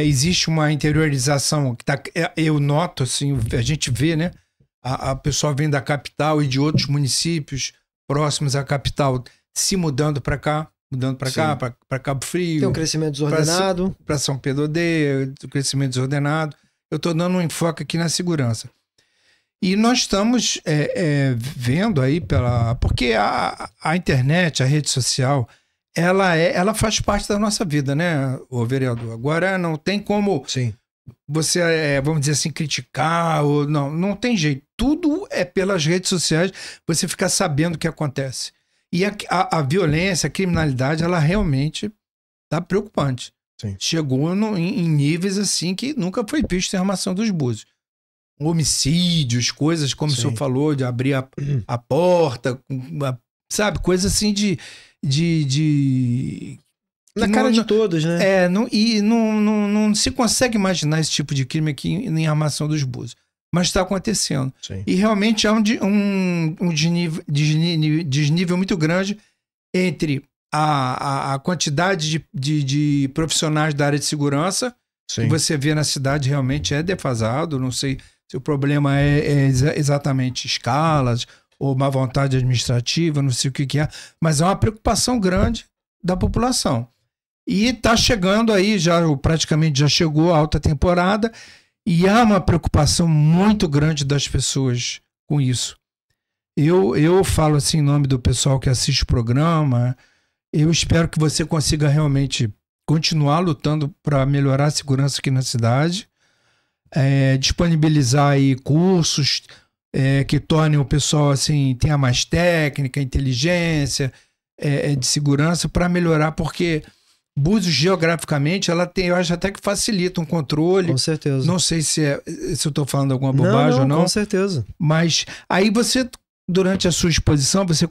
existe uma interiorização que eu noto, assim, a gente vê, né? A pessoa vem da capital e de outros municípios próximos à capital se mudando para cá, para Cabo Frio. Tem um crescimento desordenado. Para São Pedro Odeia, um crescimento desordenado. Eu estou dando um enfoque aqui na segurança. E nós estamos vendo aí porque a internet, a rede social, ela faz parte da nossa vida, né, ô vereador? Agora não tem como você, vamos dizer assim, criticar, ou não tem jeito. Tudo é pelas redes sociais, você ficar sabendo o que acontece. E a violência, a criminalidade, ela realmente está preocupante. Sim. Chegou em níveis assim que nunca foi visto em Armação dos Búzios. Homicídios, coisas como o senhor falou, de abrir a porta, sabe? Coisa assim na cara de todos, né? Não se consegue imaginar esse tipo de crime aqui em Armação dos Búzios. Mas está acontecendo. Sim. E realmente há um desnível muito grande entre a quantidade de profissionais da área de segurança que você vê na cidade realmente é defasado. Não sei se o problema é exatamente escalas ou má vontade administrativa, não sei o que é, mas é uma preocupação grande da população. E está chegando aí, praticamente já chegou a alta temporada, e há uma preocupação muito grande das pessoas com isso. Eu falo assim em nome do pessoal que assiste o programa, eu espero que você consiga realmente continuar lutando para melhorar a segurança aqui na cidade, disponibilizar aí cursos que tornem o pessoal assim, tenha mais técnica, inteligência de segurança para melhorar, porque Búzios geograficamente, ela tem, eu acho até que facilita um controle. Com certeza. Não sei se eu estou falando alguma bobagem ou não. Com certeza. Mas aí você, durante a sua exposição, você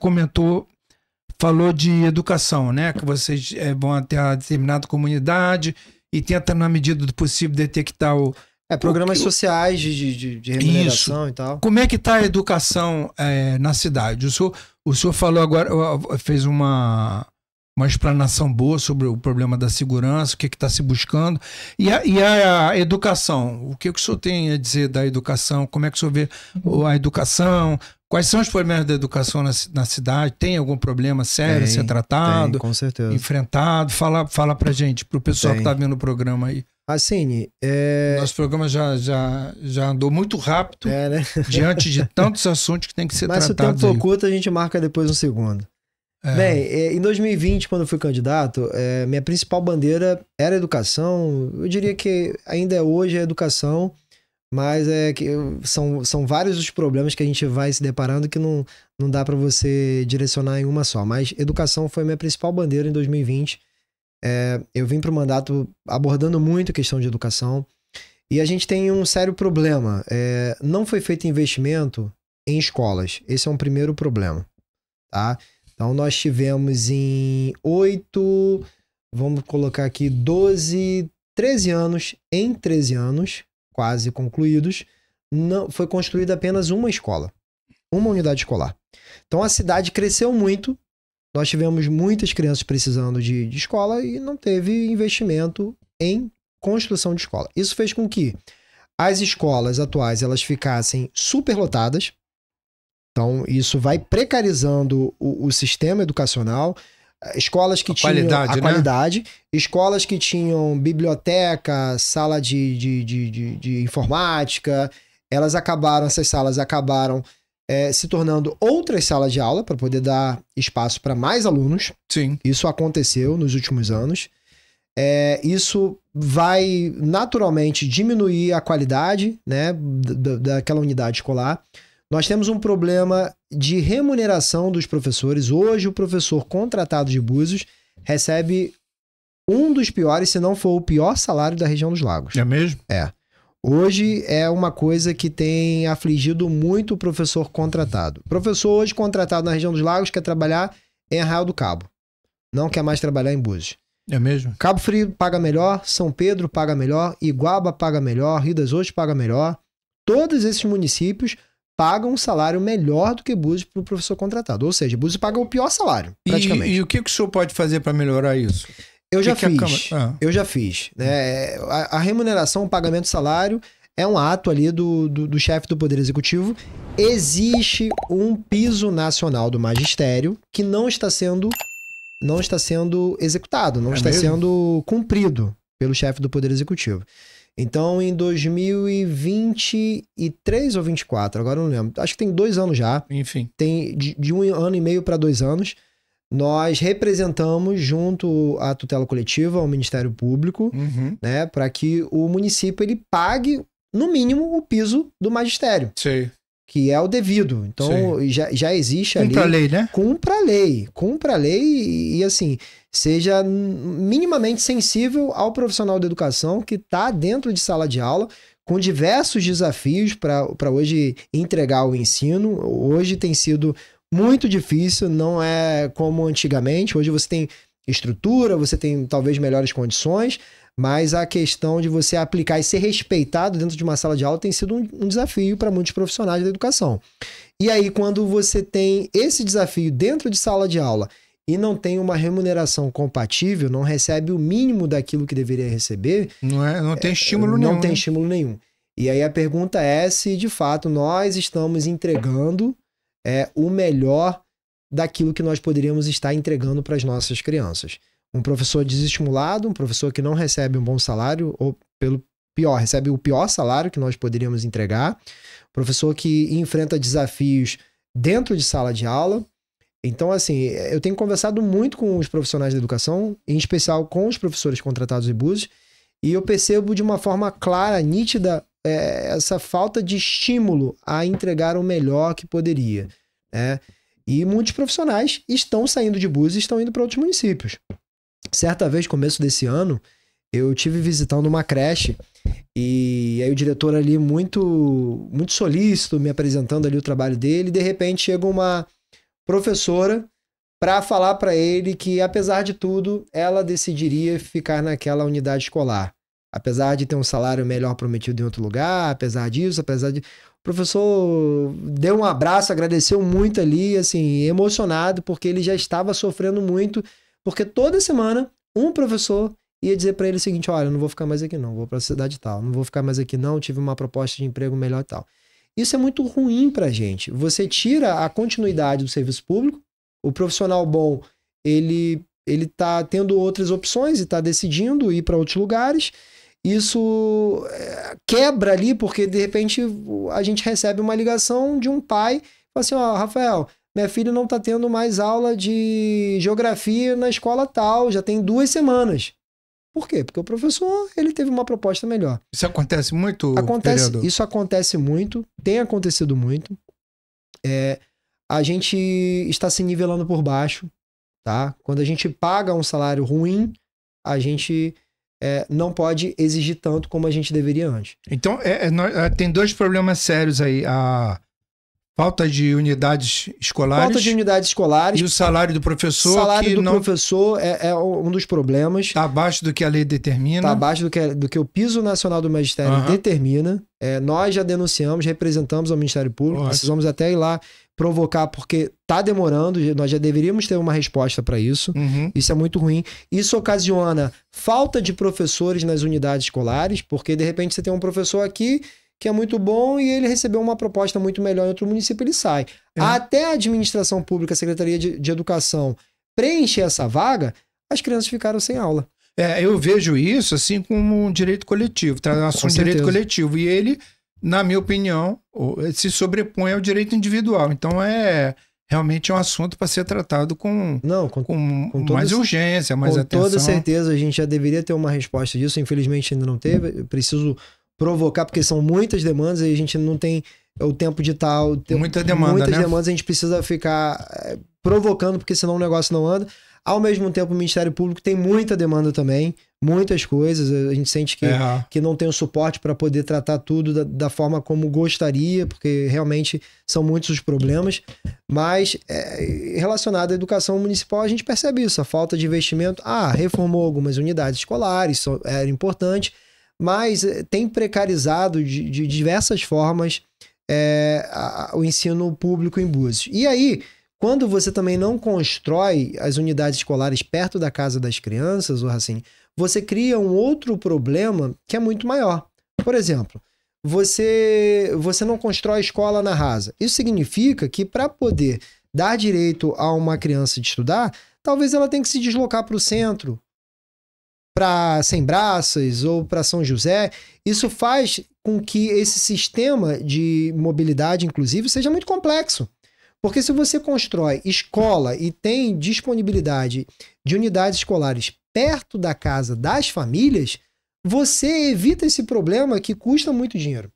falou de educação, né? Que vocês vão até a determinada comunidade e tentam, na medida do possível, detectar programas sociais de remuneração e tal. Como é que está a educação na cidade? O senhor falou agora, fez uma explanação boa sobre o problema da segurança, o que está se buscando. E a educação? O que o senhor tem a dizer da educação? Como é que o senhor vê a educação? Quais são os problemas da educação na cidade? Tem algum problema sério a ser tratado? Tem, com certeza. Enfrentado? Fala pra gente, pro pessoal que está vendo o programa aí. Assim, nosso programa já andou muito rápido, né? Diante de tantos assuntos que tem que ser tratados. Mas se o tempo for curto, a gente marca depois um segundo. Bem, em 2020, quando eu fui candidato, minha principal bandeira era a educação. Eu diria que ainda hoje é a educação, mas são vários os problemas que a gente vai se deparando que não dá para você direcionar em uma só. Mas educação foi minha principal bandeira em 2020. Eu vim para o mandato abordando muito a questão de educação. E a gente tem um sério problema. Não foi feito investimento em escolas. Esse é um primeiro problema, tá? Então, nós tivemos em 8, vamos colocar aqui 12, 13 anos, em 13 anos, quase concluídos, foi construída apenas uma escola, uma unidade escolar. Então, a cidade cresceu muito, nós tivemos muitas crianças precisando de escola e não teve investimento em construção de escola. Isso fez com que as escolas atuais elas ficassem superlotadas. Então, isso vai precarizando o sistema educacional. Escolas que tinham a qualidade, escolas que tinham biblioteca, sala de informática, essas salas acabaram se tornando outras salas de aula para poder dar espaço para mais alunos. Sim. Isso aconteceu nos últimos anos. Isso vai naturalmente diminuir a qualidade, né, daquela unidade escolar. Nós temos um problema de remuneração dos professores. Hoje, o professor contratado de Búzios recebe um dos piores, se não for o pior salário da região dos Lagos. É mesmo? Hoje é uma coisa que tem afligido muito o professor contratado. O professor hoje contratado na região dos Lagos quer trabalhar em Arraial do Cabo. Não quer mais trabalhar em Búzios. É mesmo? Cabo Frio paga melhor, São Pedro paga melhor, Iguaba paga melhor, Rio das Ostras paga melhor. Todos esses municípios paga um salário melhor do que Búzios para o professor contratado. Ou seja, Búzios paga o pior salário, praticamente. E o que o senhor pode fazer para melhorar isso? Eu já fiz. Né? A remuneração, o pagamento de salário é um ato ali do chefe do Poder Executivo. Existe um piso nacional do magistério que não está sendo executado, não está sendo cumprido pelo chefe do Poder Executivo. Então, em 2023 ou 24, agora eu não lembro, acho que tem 2 anos já. Enfim. Tem de 1 ano e meio para 2 anos, nós representamos junto à tutela coletiva, ao Ministério Público, né, para que o município ele pague, no mínimo, o piso do magistério. Sei. Que é o devido. Então, já existe ali... Cumpra a lei, né? Cumpra a lei e, assim, seja minimamente sensível ao profissional da educação que está dentro de sala de aula, com diversos desafios para hoje entregar o ensino. Hoje tem sido muito difícil, não é como antigamente. Hoje você tem estrutura, você tem talvez melhores condições, mas a questão de você aplicar e ser respeitado dentro de uma sala de aula tem sido um desafio para muitos profissionais da educação. E aí, quando você tem esse desafio dentro de sala de aula e não tem uma remuneração compatível, não recebe o mínimo daquilo que deveria receber... Não tem estímulo nenhum. Não tem estímulo nenhum. E aí a pergunta é se, de fato, nós estamos entregando o melhor daquilo que nós poderíamos estar entregando para as nossas crianças. Um professor desestimulado, um professor que não recebe um bom salário, ou pelo pior, recebe o pior salário que nós poderíamos entregar, professor que enfrenta desafios dentro de sala de aula. Então, assim, eu tenho conversado muito com os profissionais da educação, em especial com os professores contratados em Búzios, e eu percebo de uma forma clara, nítida, essa falta de estímulo a entregar o melhor que poderia, né? E muitos profissionais estão saindo de Búzios e estão indo para outros municípios. Certa vez, começo desse ano, eu tive visitando uma creche e aí o diretor ali muito solícito, me apresentando ali o trabalho dele, e de repente chega uma professora para falar para ele que, apesar de tudo, ela decidiria ficar naquela unidade escolar. Apesar de ter um salário melhor prometido em outro lugar, apesar disso, O professor deu um abraço, agradeceu muito ali, assim, emocionado, porque ele já estava sofrendo muito. Porque toda semana, um professor ia dizer para ele o seguinte: olha, eu não vou ficar mais aqui não, vou para a cidade tal, não vou ficar mais aqui não, tive uma proposta de emprego melhor e tal. Isso é muito ruim pra gente. Você tira a continuidade do serviço público, o profissional bom, ele tá tendo outras opções e tá decidindo ir para outros lugares. Isso quebra ali, porque de repente a gente recebe uma ligação de um pai, fala assim: ó, Rafael, minha filha não tá tendo mais aula de geografia na escola tal, já tem 2 semanas. Por quê? Porque o professor, ele teve uma proposta melhor. Isso acontece muito, vereador? Isso acontece muito, tem acontecido muito. A gente está se nivelando por baixo, tá? Quando a gente paga um salário ruim, a gente não pode exigir tanto como a gente deveria antes. Então, tem 2 problemas sérios aí. A falta de unidades escolares. Falta de unidades escolares. E o salário do professor. O salário do professor é um dos problemas. Está abaixo do que a lei determina. Está abaixo do que o piso nacional do magistério determina. Nós já denunciamos, representamos ao Ministério Público. Precisamos até ir lá provocar, porque está demorando. Nós já deveríamos ter uma resposta para isso. Isso é muito ruim. Isso ocasiona falta de professores nas unidades escolares, porque de repente você tem um professor aqui que é muito bom e ele recebeu uma proposta muito melhor em outro município, ele sai. Até a administração pública, a Secretaria de Educação, preencher essa vaga, as crianças ficaram sem aula. Eu vejo isso assim como um direito coletivo, um direito coletivo. E ele, na minha opinião, se sobrepõe ao direito individual. Então realmente é um assunto para ser tratado com mais urgência, mais atenção. Com toda certeza, a gente já deveria ter uma resposta disso. Infelizmente ainda não teve. Eu preciso provocar, porque são muitas demandas e a gente não tem o tempo de tal. Muitas demandas, a gente precisa ficar provocando, porque senão o negócio não anda. Ao mesmo tempo, o Ministério Público tem muita demanda também, muitas coisas. A gente sente que não tem o suporte para poder tratar tudo da forma como gostaria, porque realmente são muitos os problemas. Mas relacionado à educação municipal, a gente percebe isso, a falta de investimento. Reformou algumas unidades escolares, isso era importante, mas tem precarizado de diversas formas o ensino público em Búzios. E aí, quando você também não constrói as unidades escolares perto da casa das crianças, Racine, você cria um outro problema que é muito maior. Por exemplo, você não constrói escola na rasa. Isso significa que para poder dar direito a uma criança de estudar, talvez ela tenha que se deslocar para o centro, para Sembraças ou para São José. Isso faz com que esse sistema de mobilidade, inclusive, seja muito complexo. Porque se você constrói escola e tem disponibilidade de unidades escolares perto da casa das famílias, você evita esse problema que custa muito dinheiro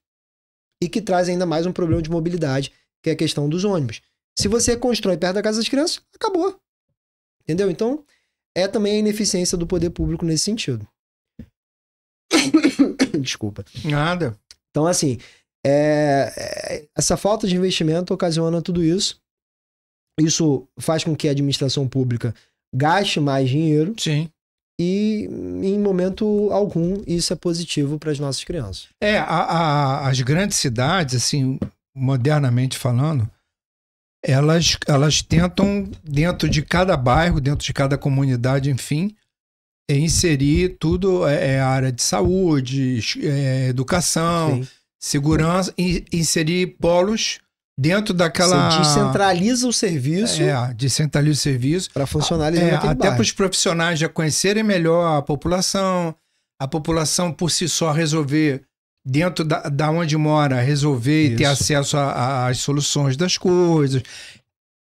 e que traz ainda mais um problema de mobilidade, que é a questão dos ônibus. Se você constrói perto da casa das crianças, acabou. Entendeu? Então, é também a ineficiência do poder público nesse sentido. Desculpa. Nada. Então, assim, essa falta de investimento ocasiona tudo isso. Isso faz com que a administração pública gaste mais dinheiro. Sim. E, em momento algum, isso é positivo para as nossas crianças. As grandes cidades, assim, modernamente falando, elas tentam, dentro de cada bairro, dentro de cada comunidade, enfim, inserir tudo, a área de saúde, educação, sim, segurança, inserir polos dentro daquela... Você descentraliza o serviço. Descentraliza o serviço. Para funcionar ali naquele até para os profissionais já conhecerem melhor a população por si só resolver, dentro da onde mora, resolver isso, e ter acesso às soluções das coisas.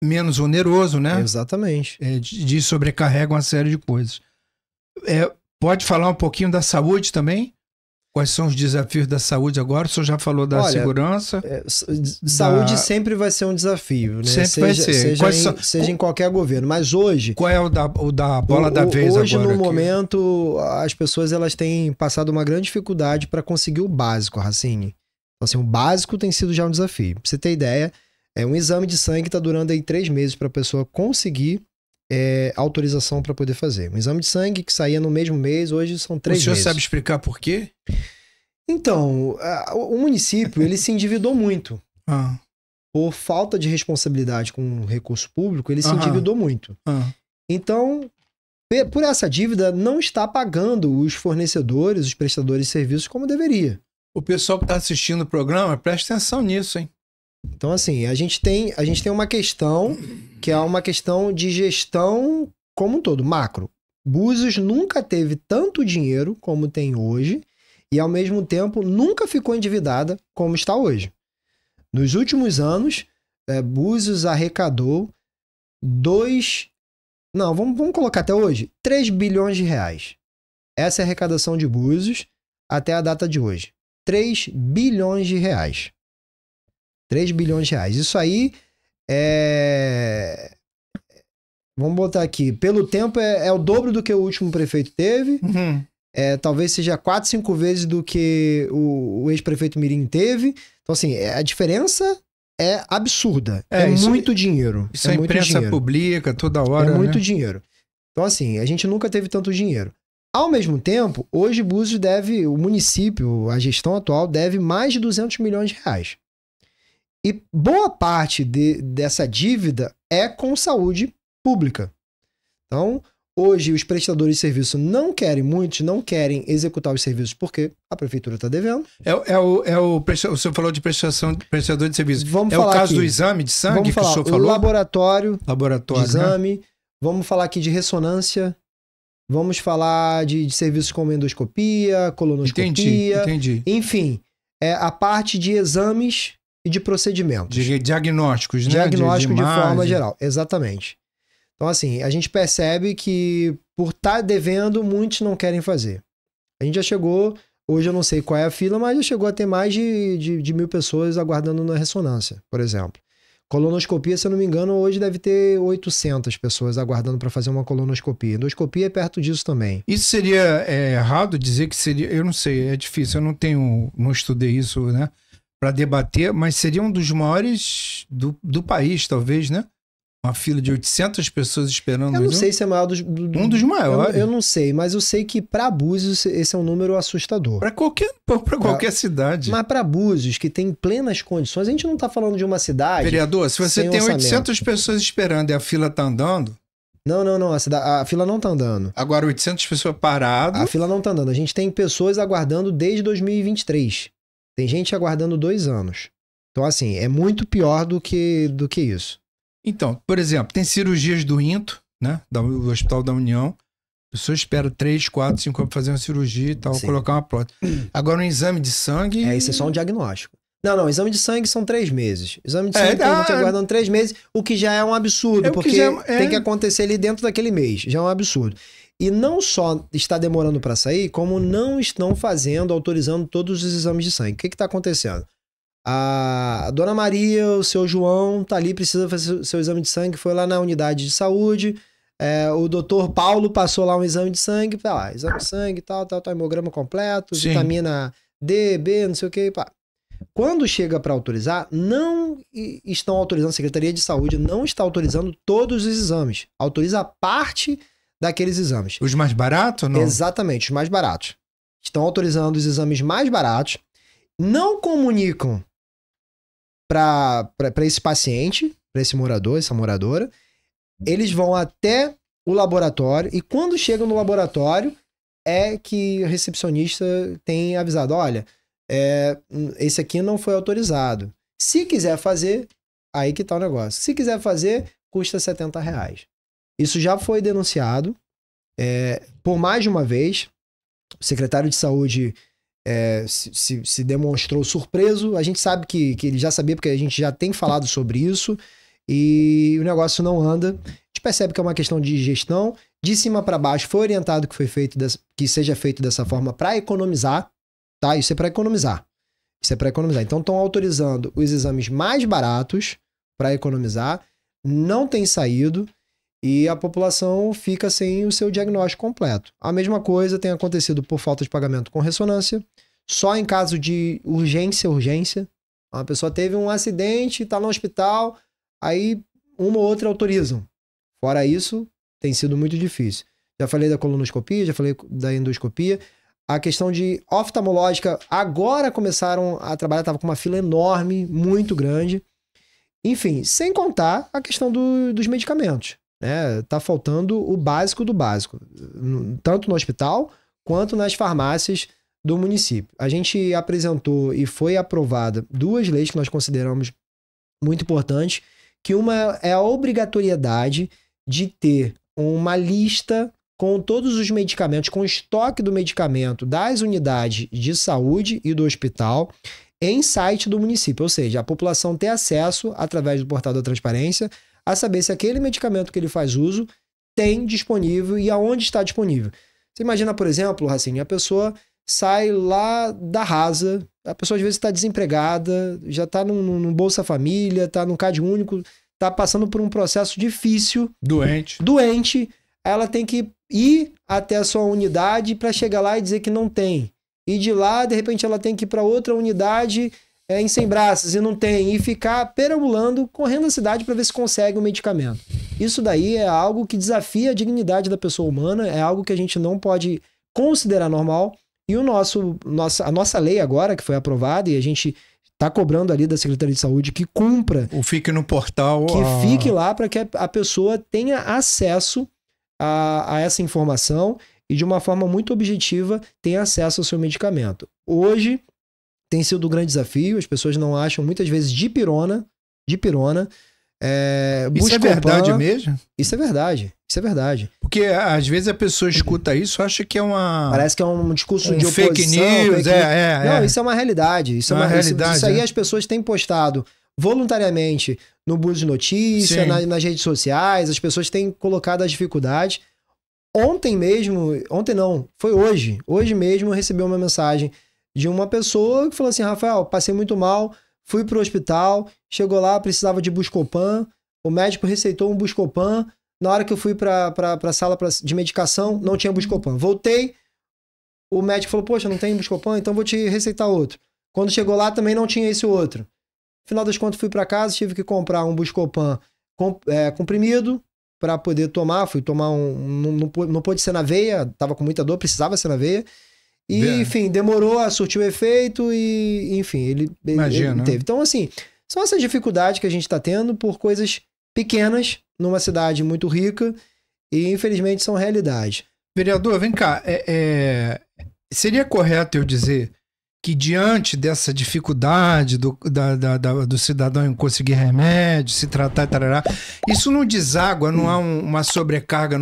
Menos oneroso, né? Exatamente. De sobrecarrega uma série de coisas. Pode falar um pouquinho da saúde também? Quais são os desafios da saúde agora? O senhor já falou da segurança. Saúde sempre vai ser um desafio, né? Sempre vai ser. Seja em qualquer governo. Mas hoje... Qual é o da bola da vez hoje, agora? Hoje, no momento, as pessoas elas têm passado uma grande dificuldade para conseguir o básico, Racine. Então, assim, o básico tem sido já um desafio. Pra você ter ideia, um exame de sangue está durando aí 3 meses para a pessoa conseguir autorização para poder fazer. Um exame de sangue que saía no mesmo mês, hoje são 3 meses. O senhor sabe explicar por quê? Então, o município, ele se endividou muito. Por falta de responsabilidade com o recurso público, ele se endividou muito. Então, por essa dívida, não está pagando os fornecedores, os prestadores de serviços como deveria. O pessoal que está assistindo o programa, presta atenção nisso, hein? Então, assim, a gente tem uma questão que é uma questão de gestão como um todo, macro. Búzios nunca teve tanto dinheiro como tem hoje e, ao mesmo tempo, nunca ficou endividada como está hoje. Nos últimos anos, Búzios arrecadou vamos colocar até hoje, 3 bilhões de reais. Essa é a arrecadação de Búzios até a data de hoje. 3 bilhões de reais. 3 bilhões de reais. Isso aí vamos botar aqui. Pelo tempo é o dobro do que o último prefeito teve. Talvez seja 4, 5 vezes do que o ex-prefeito Mirim teve. Então, assim, a diferença é absurda. Muito dinheiro. Isso a imprensa publica toda hora. É muito dinheiro. Então, assim, a gente nunca teve tanto dinheiro. Ao mesmo tempo, hoje Búzios deve, o município, a gestão atual, deve mais de 200 milhões de reais. E boa parte dessa dívida é com saúde pública. Então, hoje os prestadores de serviço muitos não querem executar os serviços porque a prefeitura está devendo. O senhor falou de prestador de serviço. Vamos falar o caso aqui. Do exame de sangue Vamos que falar, o senhor falou? Laboratório de exame. Né? Vamos falar aqui de ressonância. Vamos falar de serviços como endoscopia, colonoscopia. Entendi. Enfim, a parte de exames e de procedimentos. De diagnósticos, né? Diagnóstico de forma geral, exatamente. Então, assim, a gente percebe que por estar devendo, muitos não querem fazer. A gente já chegou, hoje eu não sei qual é a fila, mas já chegou a ter mais de 1.000 pessoas aguardando na ressonância, por exemplo. Colonoscopia, se eu não me engano, hoje deve ter 800 pessoas aguardando para fazer uma colonoscopia. Endoscopia é perto disso também. Isso seria errado dizer que seria... Eu não sei, é difícil, eu não estudei isso, né? Para debater, mas seria um dos maiores do país, talvez, né? Uma fila de 800 pessoas esperando. Eu não sei se é maior um dos maiores. Eu não sei, mas eu sei que para Búzios esse é um número assustador. Para qualquer cidade. Mas para Búzios, que tem plenas condições, a gente não tá falando de uma cidade... Vereador, se você tem orçamento. 800 pessoas esperando e a fila tá andando... Não. A fila não tá andando. Agora 800 pessoas paradas... A fila não tá andando. A gente tem pessoas aguardando desde 2023. Tem gente aguardando 2 anos. Então, assim, é muito pior do que isso. Então, por exemplo, tem cirurgias do INTO, né? Do Hospital da União. A pessoa espera 3, 4, 5 anos pra fazer uma cirurgia e tal, colocar uma prótese. Agora, um exame de sangue... Isso é só um diagnóstico. Não, exame de sangue são 3 meses. Exame de sangue tem gente aguardando 3 meses, o que já é um absurdo, porque tem que acontecer ali dentro daquele mês. Já é um absurdo. E não só está demorando para sair, como não estão autorizando todos os exames de sangue. O que está acontecendo? A dona Maria, o seu João, tá ali, precisa fazer o seu exame de sangue, foi lá na unidade de saúde, o doutor Paulo passou lá um exame de sangue, exame de sangue, tal, hemograma completo, Sim. vitamina D, B, não sei o que, pá. Quando chega para autorizar, não estão autorizando, a Secretaria de Saúde não está autorizando todos os exames, autoriza parte daqueles exames. Os mais baratos, não? Exatamente, os mais baratos. Estão autorizando os exames mais baratos, não comunicam para esse paciente, para esse morador, essa moradora, eles vão até o laboratório e quando chegam no laboratório é que o recepcionista tem avisado, olha, esse aqui não foi autorizado. Se quiser fazer, aí que tá o negócio. Se quiser fazer, custa R$70. Isso já foi denunciado por mais de uma vez. O secretário de saúde se demonstrou surpreso. A gente sabe que ele já sabia, porque a gente já tem falado sobre isso. E o negócio não anda. A gente percebe que é uma questão de gestão. De cima para baixo foi orientado que seja feito dessa forma para economizar. Tá? Isso é para economizar. Então estão autorizando os exames mais baratos para economizar. Não tem saído. E a população fica sem o seu diagnóstico completo. A mesma coisa tem acontecido por falta de pagamento com ressonância. Só em caso de urgência. Uma pessoa teve um acidente, está no hospital, aí uma ou outra autorizam. Fora isso, tem sido muito difícil. Já falei da colonoscopia, já falei da endoscopia. A questão de oftalmológica, agora começaram a trabalhar, estava com uma fila enorme, muito grande. Enfim, sem contar a questão dos medicamentos. Tá faltando o básico do básico, tanto no hospital quanto nas farmácias do município. A gente apresentou e foi aprovada 2 leis que nós consideramos muito importantes, que uma é a obrigatoriedade de ter uma lista com todos os medicamentos, com o estoque do medicamento das unidades de saúde e do hospital em site do município, ou seja, a população ter acesso através do portal da transparência a saber se aquele medicamento que ele faz uso tem disponível e aonde está disponível. Você imagina, por exemplo, Racine, a pessoa sai lá da Rasa, a pessoa às vezes está desempregada, já está no Bolsa Família, está no Cade Único, está passando por um processo difícil. Doente. Ela tem que ir até a sua unidade para chegar lá e dizer que não tem. E de lá, de repente, ela tem que ir para outra unidade em Sem Braços e não tem, e ficar perambulando, correndo a cidade para ver se consegue um medicamento. Isso daí é algo que desafia a dignidade da pessoa humana, é algo que a gente não pode considerar normal, e a nossa lei agora, que foi aprovada, e a gente está cobrando ali da Secretaria de Saúde que cumpra. Ou fique no portal. Que fique lá para que a pessoa tenha acesso a essa informação e de uma forma muito objetiva tenha acesso ao seu medicamento. Hoje tem sido um grande desafio, as pessoas não acham muitas vezes dipirona. Isso é verdade mesmo? Isso é verdade. Porque às vezes a pessoa escuta isso, acha que é uma... Parece que é um discurso de oposição. Fake news, Não, isso é uma realidade. Isso aí as pessoas têm postado voluntariamente no Búzios de Notícia, nas redes sociais, as pessoas têm colocado as dificuldades. Ontem hoje mesmo eu recebi uma mensagem de uma pessoa que falou assim: Rafael, passei muito mal, fui pro hospital, chegou lá, precisava de Buscopan, o médico receitou um Buscopan, na hora que eu fui pra sala de medicação, não tinha Buscopan. Voltei, o médico falou: poxa, não tem Buscopan, então vou te receitar outro. Quando chegou lá, também não tinha esse outro. No final das contas, fui para casa, tive que comprar um Buscopan comprimido para poder tomar. Fui tomar não pôde ser na veia, tava com muita dor, precisava ser na veia. E, enfim, demorou a surtir o efeito e, enfim, ele teve. Então, assim, são essas dificuldades que a gente tá tendo por coisas pequenas numa cidade muito rica e, infelizmente, são realidade. Vereador, vem cá, seria correto eu dizer que diante dessa dificuldade do cidadão em conseguir remédio, se tratar, tarará, isso não deságua, não há uma sobrecarga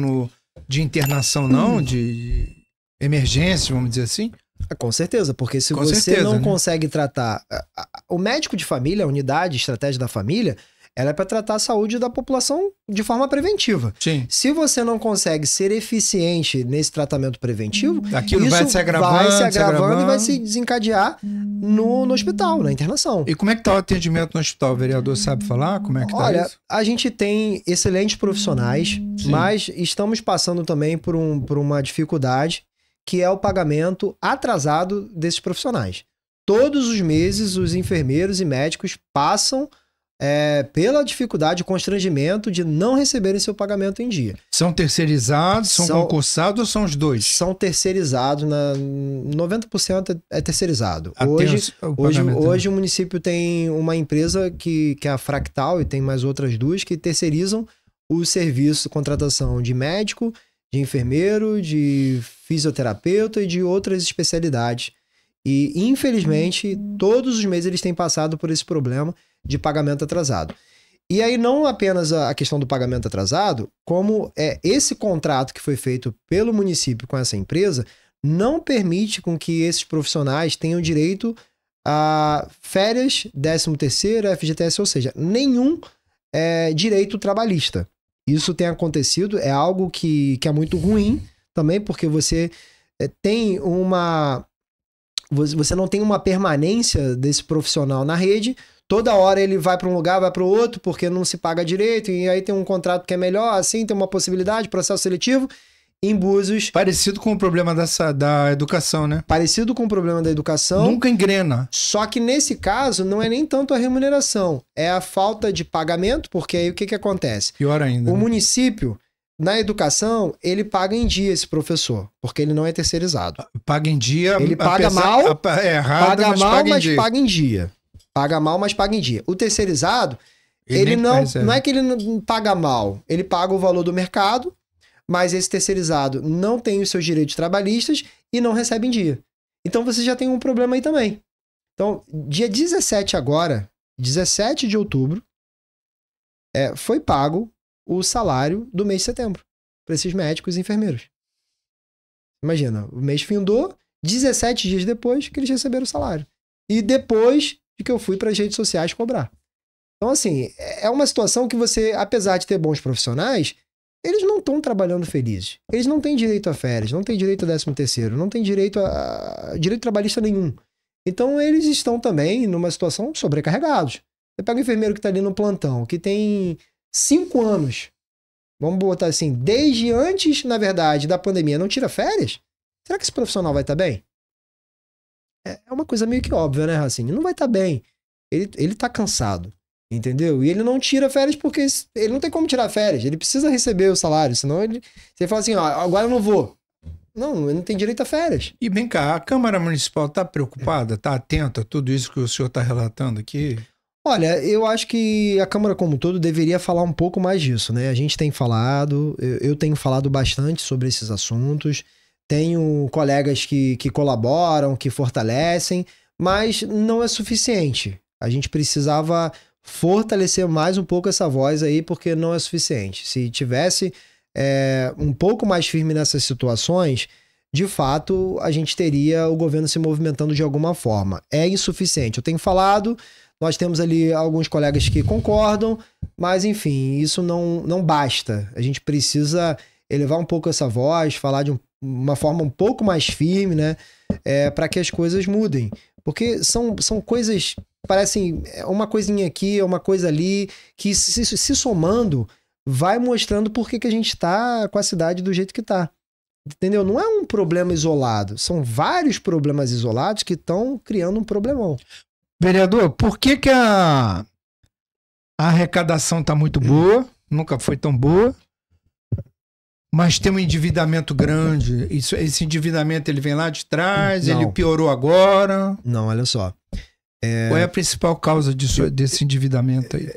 de internação, não? De emergência, vamos dizer assim? Com certeza, porque se você não consegue tratar... O médico de família, a unidade, estratégia da família, ela é para tratar a saúde da população de forma preventiva. Sim. Se você não consegue ser eficiente nesse tratamento preventivo, aquilo vai se agravando e vai se desencadear no hospital, na internação. E como é que está o atendimento no hospital? O vereador sabe falar? Como é que está isso? Olha, a gente tem excelentes profissionais, mas estamos passando também por uma dificuldade, que é o pagamento atrasado desses profissionais. Todos os meses, os enfermeiros e médicos passam pela dificuldade, constrangimento de não receberem seu pagamento em dia. São terceirizados, são concursados ou são os dois? São terceirizados, 90% é terceirizado. Hoje o município tem uma empresa que é a Fractal e tem mais outras duas que terceirizam o serviço de contratação de médico, de enfermeiro, de fisioterapeuta e de outras especialidades. E, infelizmente, todos os meses eles têm passado por esse problema de pagamento atrasado. E aí não apenas a questão do pagamento atrasado, como esse contrato que foi feito pelo município com essa empresa não permite com que esses profissionais tenham direito a férias, 13º, FGTS, ou seja, nenhum direito trabalhista. Isso tem acontecido, é algo que é muito ruim também, porque você tem você não tem uma permanência desse profissional na rede. Toda hora ele vai para um lugar, vai para o outro, porque não se paga direito, e aí tem um contrato que é melhor, assim, tem uma possibilidade, processo seletivo. Em Búzios... Parecido com o problema da educação, né? Parecido com o problema da educação. Nunca engrena. Só que nesse caso, não é nem tanto a remuneração, é a falta de pagamento, porque aí o que acontece? Pior ainda. O município, na educação, ele paga em dia esse professor, porque ele não é terceirizado. Paga em dia... Ele paga mal, errado, mas paga em dia. Paga mal, mas paga em dia. O terceirizado, ele não é que ele não paga mal, ele paga o valor do mercado, mas esse terceirizado não tem os seus direitos trabalhistas e não recebe em dia. Então você já tem um problema aí também. Então, dia 17 agora, 17 de outubro, foi pago o salário do mês de setembro para esses médicos e enfermeiros. Imagina, o mês findou, 17 dias depois que eles receberam o salário. E depois de que eu fui para as redes sociais cobrar. Então, assim, é uma situação que você, apesar de ter bons profissionais, eles não estão trabalhando felizes. Eles não têm direito a férias, não têm direito a 13º, não têm direito a direito trabalhista nenhum. Então, eles estão também numa situação sobrecarregados. Você pega um enfermeiro que está ali no plantão, que tem 5 anos, vamos botar assim, desde antes, na verdade, da pandemia, não tira férias? Será que esse profissional vai estar bem? É uma coisa meio que óbvia, né, Racine? Não vai estar bem. Ele tá cansado, entendeu? E ele não tira férias porque ele não tem como tirar férias. Ele precisa receber o salário, senão você fala assim, ó, agora eu não vou. Não, ele não tem direito a férias. E vem cá, a Câmara Municipal tá preocupada? Tá atenta a tudo isso que o senhor tá relatando aqui? Olha, eu acho que a Câmara como um todo deveria falar um pouco mais disso, né? A gente tem falado, eu tenho falado bastante sobre esses assuntos. Tenho colegas que colaboram, que fortalecem, mas não é suficiente. A gente precisava fortalecer mais um pouco essa voz aí, porque não é suficiente. Se tivesse um pouco mais firme nessas situações, de fato, a gente teria o governo se movimentando de alguma forma. É insuficiente. Eu tenho falado, nós temos ali alguns colegas que concordam, mas enfim, isso não basta. A gente precisa elevar um pouco essa voz, falar de uma forma um pouco mais firme, né? Para que as coisas mudem. Porque são coisas, parecem uma coisinha aqui, uma coisa ali, que se somando, vai mostrando por que a gente está com a cidade do jeito que está. Entendeu? Não é um problema isolado. São vários problemas isolados que estão criando um problemão. Vereador, por que a A arrecadação está muito boa, nunca foi tão boa, mas tem um endividamento grande. Esse endividamento ele vem lá de trás, Não. ele piorou agora. Não, olha só. Qual é a principal causa desse endividamento aí?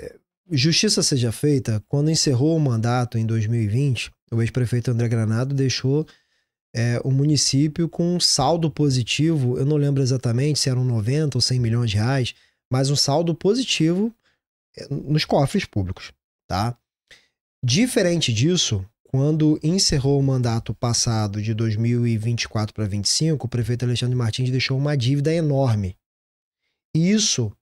Justiça seja feita, quando encerrou o mandato em 2020, o ex-prefeito André Granado deixou o município com um saldo positivo, eu não lembro exatamente se eram 90 ou 100 milhões de reais, mas um saldo positivo nos cofres públicos, tá? Diferente disso, quando encerrou o mandato passado de 2024 para 2025, o prefeito Alexandre Martins deixou uma dívida enorme. Isso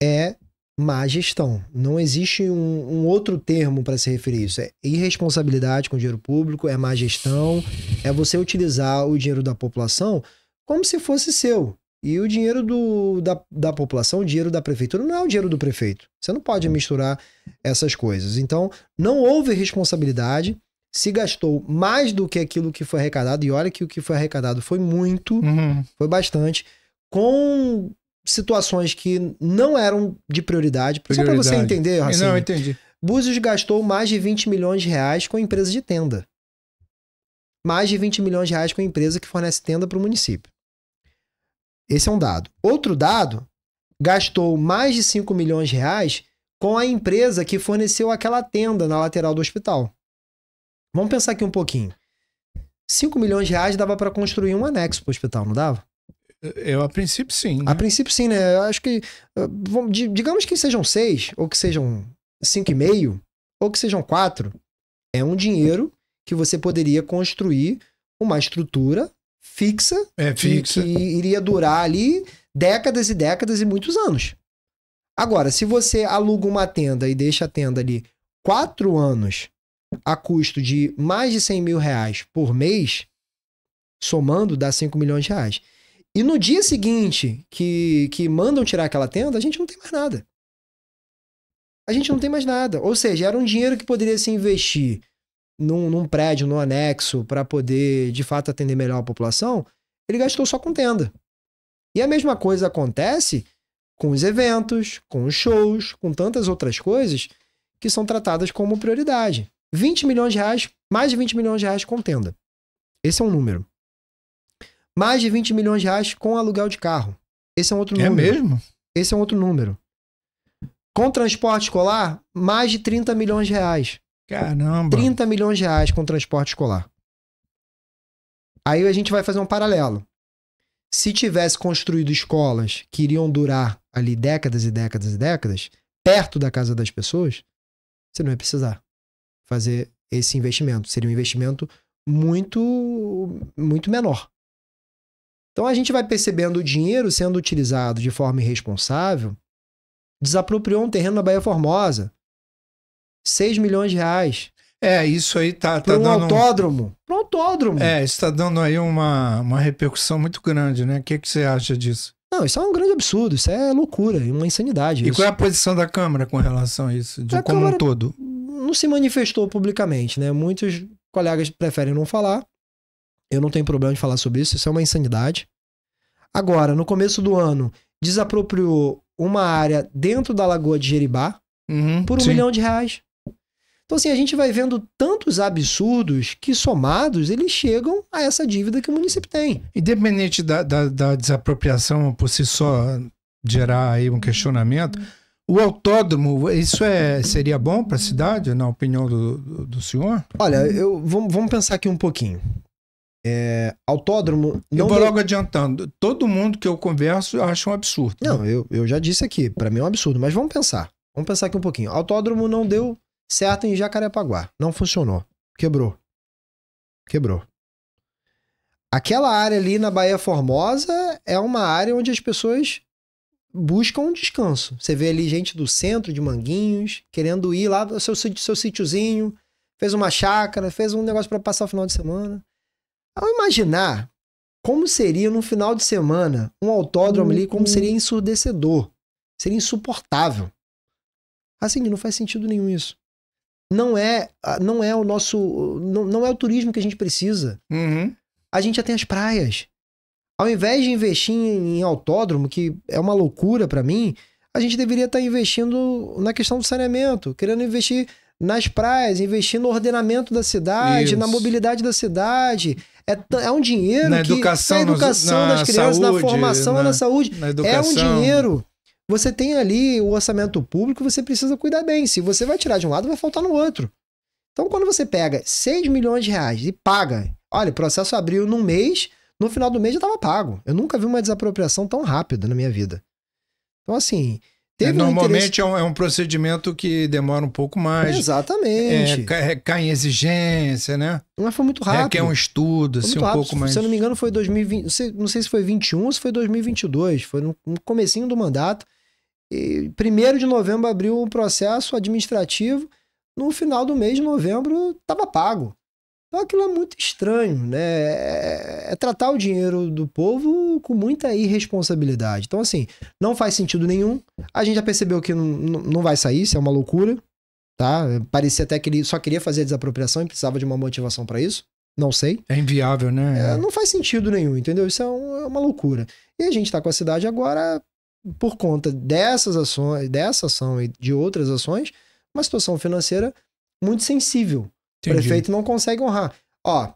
é má gestão. Não existe um outro termo para se referir a isso. É irresponsabilidade com o dinheiro público, é má gestão, é você utilizar o dinheiro da população como se fosse seu. E o dinheiro da população, o dinheiro da prefeitura, não é o dinheiro do prefeito. Você não pode misturar essas coisas. Então, não houve responsabilidade, se gastou mais do que aquilo que foi arrecadado, e olha que o que foi arrecadado foi muito, foi bastante, com situações que não eram de prioridade. Só para você entender, Racine, não, eu entendi. Búzios gastou mais de 20 milhões de reais com empresa de tenda. Mais de 20 milhões de reais com a empresa que fornece tenda para o município. Esse é um dado. Outro dado, gastou mais de 5 milhões de reais com a empresa que forneceu aquela tenda na lateral do hospital. Vamos pensar aqui um pouquinho. 5 milhões de reais dava para construir um anexo para o hospital, não dava? A princípio, sim. Né? A princípio, sim, né? Eu acho que, digamos que sejam 6, ou que sejam 5,5, ou que sejam 4. É um dinheiro que você poderia construir uma estrutura fixa, fixa. Que iria durar ali décadas e décadas e muitos anos. Agora, se você aluga uma tenda e deixa a tenda ali 4 anos a custo de mais de 100 mil reais por mês, somando dá 5 milhões de reais. E no dia seguinte que mandam tirar aquela tenda, a gente não tem mais nada. A gente não tem mais nada. Ou seja, era um dinheiro que poderia se investir num prédio, num anexo, para poder, de fato, atender melhor a população. Ele gastou só com tenda. E a mesma coisa acontece com os eventos, com os shows, com tantas outras coisas que são tratadas como prioridade. 20 milhões de reais, mais de 20 milhões de reais com tenda. Esse é um número. Mais de 20 milhões de reais com aluguel de carro. Esse é um outro número. É mesmo? Esse é um outro número. Com transporte escolar, mais de 30 milhões de reais. Caramba! 30 milhões de reais com transporte escolar. Aí a gente vai fazer um paralelo. Se tivesse construído escolas que iriam durar ali décadas e décadas e décadas, perto da casa das pessoas, você não ia precisar fazer esse investimento. Seria um investimento muito, muito menor. Então a gente vai percebendo o dinheiro sendo utilizado de forma irresponsável. Desapropriou um terreno na Baía Formosa. 6 milhões de reais. Isso aí tá para um dando... autódromo. Para um autódromo. Isso tá dando aí uma repercussão muito grande, né? O que você acha disso? Não, isso é um grande absurdo. Isso é loucura, uma insanidade. E qual é a posição da Câmara com relação a isso? De como um todo? Não se manifestou publicamente, né? Muitos colegas preferem não falar. Eu não tenho problema de falar sobre isso. Isso é uma insanidade. Agora, no começo do ano, desapropriou uma área dentro da Lagoa de Jeribá por R$1 milhão. Então, assim, a gente vai vendo tantos absurdos que, somados, eles chegam a essa dívida que o município tem. Independente da desapropriação por si só gerar aí um questionamento, o autódromo, isso seria bom para a cidade, na opinião do senhor? Olha, vamos pensar aqui um pouquinho. Autódromo... Eu vou logo adiantando. Todo mundo que eu converso acha um absurdo. Não, eu já disse aqui, para mim é um absurdo, mas vamos pensar. Vamos pensar aqui um pouquinho. Autódromo não deu certo em Jacarepaguá. Não funcionou. Quebrou. Aquela área ali na Baía Formosa é uma área onde as pessoas buscam um descanso. Você vê ali gente do centro de Manguinhos querendo ir lá no seu sítiozinho, fez uma chácara, fez um negócio para passar o final de semana. Ao imaginar como seria no final de semana um autódromo ali, como seria ensurdecedor. Seria insuportável. Assim, não faz sentido nenhum isso. Não é o nosso... Não é o turismo que a gente precisa. A gente já tem as praias. Ao invés de investir em autódromo, que é uma loucura pra mim, a gente deveria estar investindo na questão do saneamento, querendo investir nas praias, investir no ordenamento da cidade, na mobilidade da cidade. É um dinheiro na educação das crianças, saúde, na formação e na saúde. Na educação. É um dinheiro. Você tem ali o orçamento público, você precisa cuidar bem. Se você vai tirar de um lado, vai faltar no outro. Então, quando você pega 6 milhões de reais e paga, olha, o processo abriu num mês, no final do mês já estava pago. Eu nunca vi uma desapropriação tão rápida na minha vida. Então, assim... Normalmente é um procedimento que demora um pouco mais. Exatamente. Cai em exigência, né? Mas foi muito rápido. Requer um estudo, assim, um pouco mais... Se eu não me engano, foi 2020, não sei se foi 21 ou se foi 2022. Foi no comecinho do mandato. E 1º de novembro abriu um processo administrativo. No final do mês de novembro estava pago. Então aquilo é muito estranho, né? É tratar o dinheiro do povo com muita irresponsabilidade. Então, assim, não faz sentido nenhum. A gente já percebeu que não vai sair, isso é uma loucura, tá? Parecia até que ele só queria fazer a desapropriação e precisava de uma motivação para isso. Não sei. É inviável, né? Não faz sentido nenhum, entendeu? Isso é uma loucura. E a gente tá com a cidade agora, por conta dessas ações, dessa ação e de outras ações, uma situação financeira muito sensível. Entendi. O prefeito não consegue honrar. Ó,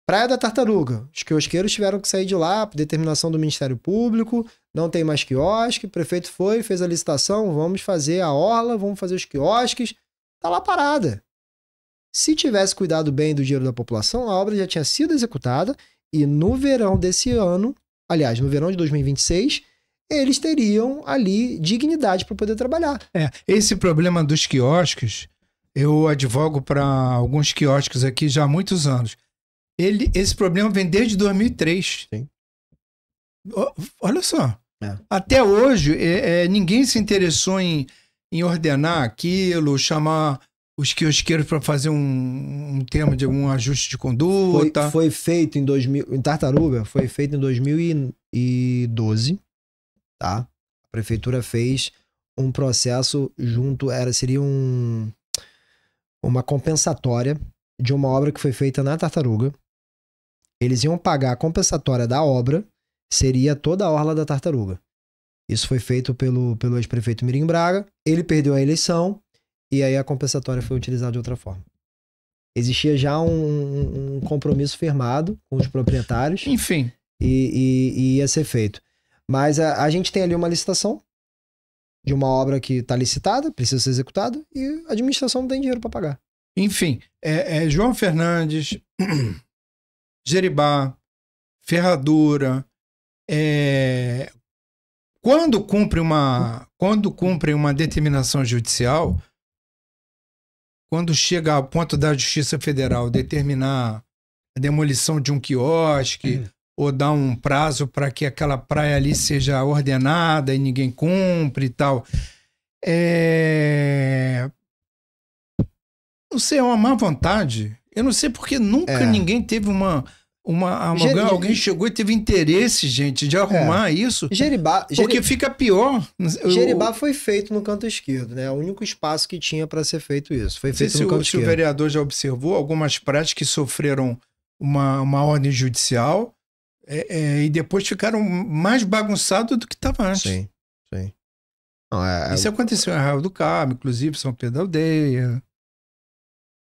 Praia da Tartaruga. Os quiosqueiros tiveram que sair de lá por determinação do Ministério Público. Não tem mais quiosque. O prefeito fez a licitação. Vamos fazer a orla, vamos fazer os quiosques. Tá lá parada. Se tivesse cuidado bem do dinheiro da população, a obra já tinha sido executada e no verão desse ano, aliás, no verão de 2026, eles teriam ali dignidade para poder trabalhar. Esse problema dos quiosques, eu advogo para alguns quiosques aqui já há muitos anos. Esse problema vem desde 2003. Sim. Olha só. Até hoje, ninguém se interessou em ordenar aquilo, chamar os quiosqueiros para fazer um termo de um ajuste de conduta. Foi feito em Tartaruga, foi feito em 2012, tá? A prefeitura fez um processo seria uma compensatória de uma obra que foi feita na Tartaruga. Eles iam pagar a compensatória da obra, seria toda a orla da Tartaruga. Isso foi feito pelo ex-prefeito Mirim Braga, ele perdeu a eleição e aí a compensatória foi utilizada de outra forma. Existia já um compromisso firmado com os proprietários. Enfim. E ia ser feito. Mas a gente tem ali uma licitação de uma obra que está licitada, precisa ser executada, e a administração não tem dinheiro para pagar. Enfim, João Fernandes, Jeribá, Ferradura, quando cumpre uma determinação judicial, quando chega ao ponto da Justiça Federal determinar a demolição de um quiosque ou dar um prazo para que aquela praia ali seja ordenada e ninguém cumpre e tal, não sei, é uma má vontade. Eu não sei porque nunca ninguém teve alguém chegou e teve interesse, gente, de arrumar isso. Porque fica pior. Jeribá foi feito no canto esquerdo, né? É o único espaço que tinha para ser feito isso. Foi feito no canto esquerdo. Se o vereador já observou algumas praias que sofreram uma ordem judicial e depois ficaram mais bagunçados do que estava antes. Sim. Não, isso aconteceu em Arraial do Cabo, inclusive São Pedro da Aldeia.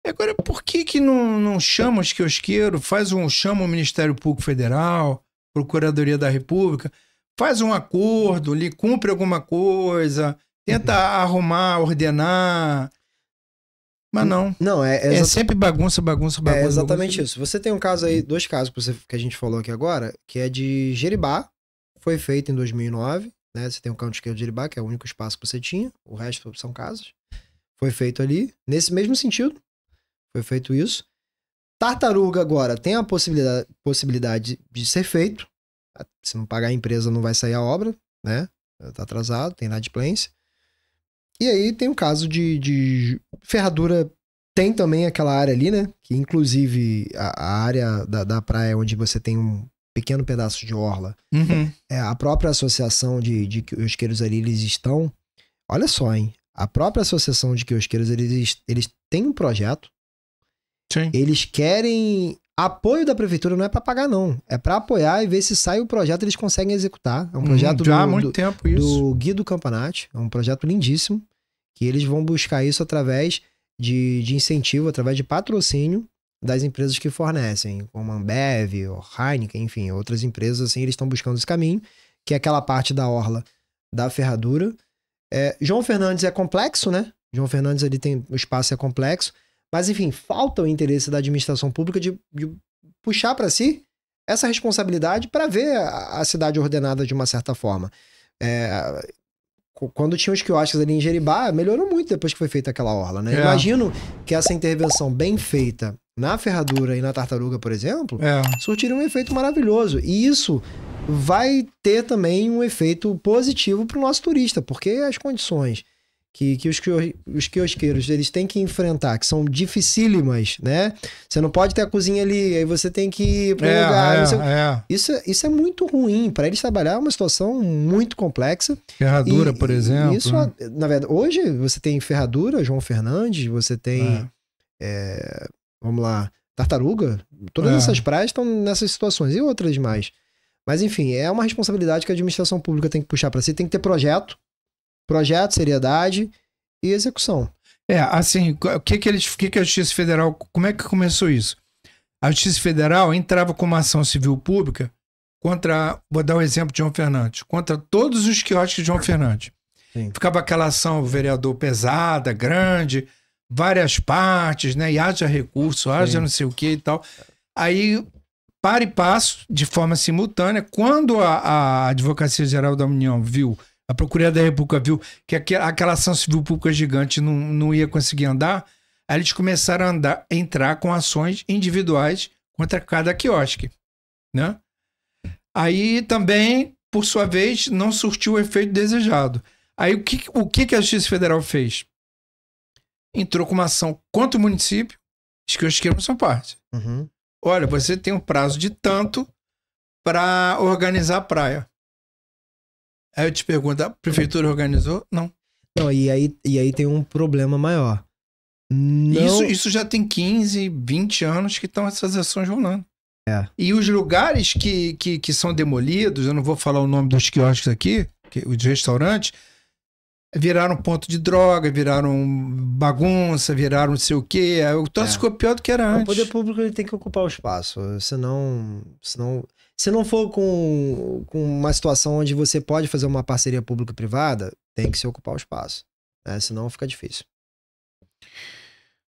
Agora, por que não chama os quiosqueiros, chama o Ministério Público Federal, Procuradoria da República, faz um acordo ali, cumpre alguma coisa, tenta arrumar, ordenar. Mas não. Não, é sempre bagunça. É exatamente isso. Você tem um caso aí, 2 casos que a gente falou aqui agora, que é de Jeribá, foi feito em 2009, né? Você tem um canto esquerdo de Jeribá, que é o único espaço que você tinha, o resto são casas. Foi feito ali, nesse mesmo sentido. Foi feito isso. Tartaruga agora tem a possibilidade de ser feito. Se não pagar a empresa, não vai sair a obra, né? Tá atrasado, tem inadimplência. E aí tem o caso de Ferradura, tem também aquela área ali, né? Que inclusive a área da praia onde você tem um pequeno pedaço de orla. A própria associação de quiosqueiros ali, eles estão... Olha só, hein? A própria associação de quiosqueiros, eles têm um projeto. Sim. Eles querem Apoio da prefeitura não é para pagar, não. É para apoiar e ver se sai o projeto eles conseguem executar. É um projeto já há muito tempo isso. Do Guido Campanati. É um projeto lindíssimo. Que eles vão buscar isso através de incentivo, através de patrocínio das empresas que fornecem, como a Ambev, ou Heineken, enfim, outras empresas, assim, eles estão buscando esse caminho, que é aquela parte da orla da ferradura. João Fernandes é complexo, né? João Fernandes ali tem, o espaço é complexo, mas enfim, falta o interesse da administração pública de puxar para si essa responsabilidade para ver a cidade ordenada de uma certa forma. Quando tinha os quiosques ali em Jeribá, melhorou muito depois que foi feita aquela orla, né? Imagino que essa intervenção bem feita na Ferradura e na Tartaruga, por exemplo, surtiria um efeito maravilhoso. E isso vai ter também um efeito positivo para o nosso turista, porque as condições que os quiosqueiros eles têm que enfrentar, que são dificílimas, né? Você não pode ter a cozinha ali, aí você tem que ir para um lugar. Isso é muito ruim. Para eles trabalhar é uma situação muito complexa. Ferradura, por exemplo. Isso, na verdade, hoje você tem Ferradura, João Fernandes, você tem, vamos lá, Tartaruga. Todas essas praias estão nessas situações e outras mais. Mas, enfim, é uma responsabilidade que a administração pública tem que puxar para si. Tem que ter projeto, seriedade e execução. Assim, o que a Justiça Federal, como é que começou isso? A Justiça Federal entrava com uma ação civil pública contra, vou dar o exemplo de João Fernandes, contra todos os quiosques de João Fernandes. Sim. Ficava aquela ação, o vereador pesada, grande, várias partes, né? E haja recurso, haja não sei o que e tal. Aí, para e passo, de forma simultânea, quando a Advocacia Geral da União viu, a Procuradoria da República viu que aquela ação civil pública gigante não ia conseguir andar, aí eles começaram a entrar com ações individuais contra cada quiosque, né? Aí também, por sua vez, não surtiu o efeito desejado. Aí o que a Justiça Federal fez? Entrou com uma ação contra o município, os quiosqueiros são parte. Uhum. Olha, você tem um prazo de tanto para organizar a praia. Aí eu te pergunto, a prefeitura organizou? Não. Não, e aí tem um problema maior. Não... Isso já tem 15, 20 anos que estão essas ações rolando. E os lugares que são demolidos, eu não vou falar o nome dos quiosques aqui, os restaurantes, viraram ponto de droga, viraram bagunça, viraram não sei o quê. O troço ficou pior do que era antes. O poder público ele tem que ocupar o espaço. Senão, se não for com uma situação onde você pode fazer uma parceria público-privada, tem que se ocupar o espaço. Né? Senão fica difícil.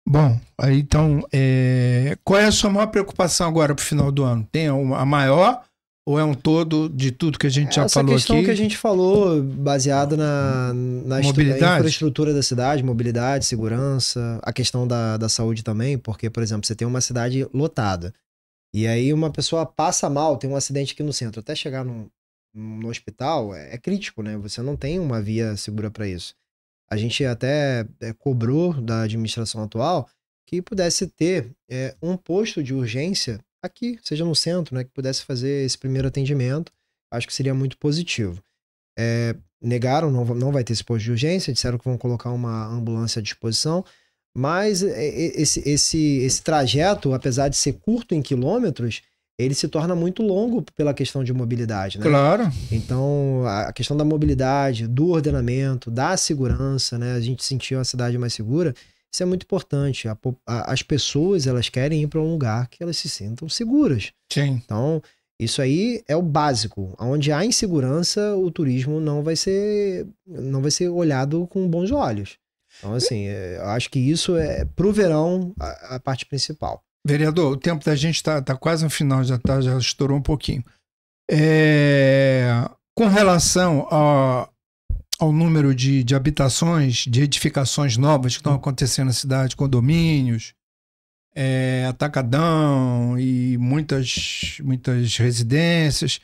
Bom, aí então, qual é a sua maior preocupação agora para o final do ano? Tem a maior ou é um todo de tudo que a gente já falou aqui? Essa questão que a gente falou, baseada na infraestrutura da cidade, mobilidade, segurança, a questão da saúde também, porque, por exemplo, você tem uma cidade lotada, e aí uma pessoa passa mal, tem um acidente aqui no centro, até chegar no hospital é crítico, né? Você não tem uma via segura para isso. A gente até cobrou da administração atual que pudesse ter um posto de urgência aqui, seja no centro, né, que pudesse fazer esse primeiro atendimento. Acho que seria muito positivo. Negaram, não vai ter esse posto de urgência, disseram que vão colocar uma ambulância à disposição, mas esse trajeto, apesar de ser curto em quilômetros, ele se torna muito longo pela questão de mobilidade, né? Claro. Então, a questão da mobilidade, do ordenamento, da segurança, né? A gente sentir uma cidade mais segura, isso é muito importante. As pessoas, elas querem ir para um lugar que elas se sintam seguras. Sim. Então, isso aí é o básico. Onde há insegurança, o turismo não vai ser olhado com bons olhos. Então, assim, eu acho que isso é, pro verão, a parte principal. Vereador, o tempo da gente tá quase no final, já estourou um pouquinho. Com relação ao número de habitações, de edificações novas que estão acontecendo na cidade, condomínios, atacadão e muitas residências.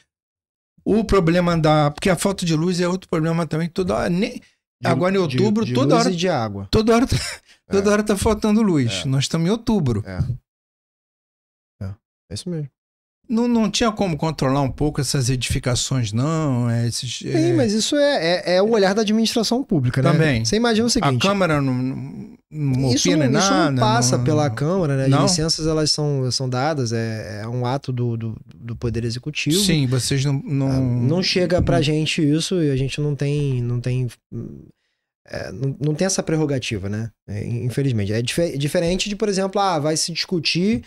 O problema porque a falta de luz é outro problema também. Agora em outubro, de toda luz hora. E de água. Toda hora tá faltando luz. Nós estamos em outubro. É isso mesmo. Não tinha como controlar um pouco essas edificações, não? Sim, mas isso é o olhar da administração pública, né? Também. Você imagina o seguinte... A Câmara não... Isso opina não, isso nada? não passa pela Câmara, né? As Não? licenças, elas são dadas, é um ato do Poder Executivo. Sim, vocês Não chega pra gente isso e a gente não tem essa prerrogativa, né? Infelizmente. É diferente de, por exemplo, vai se discutir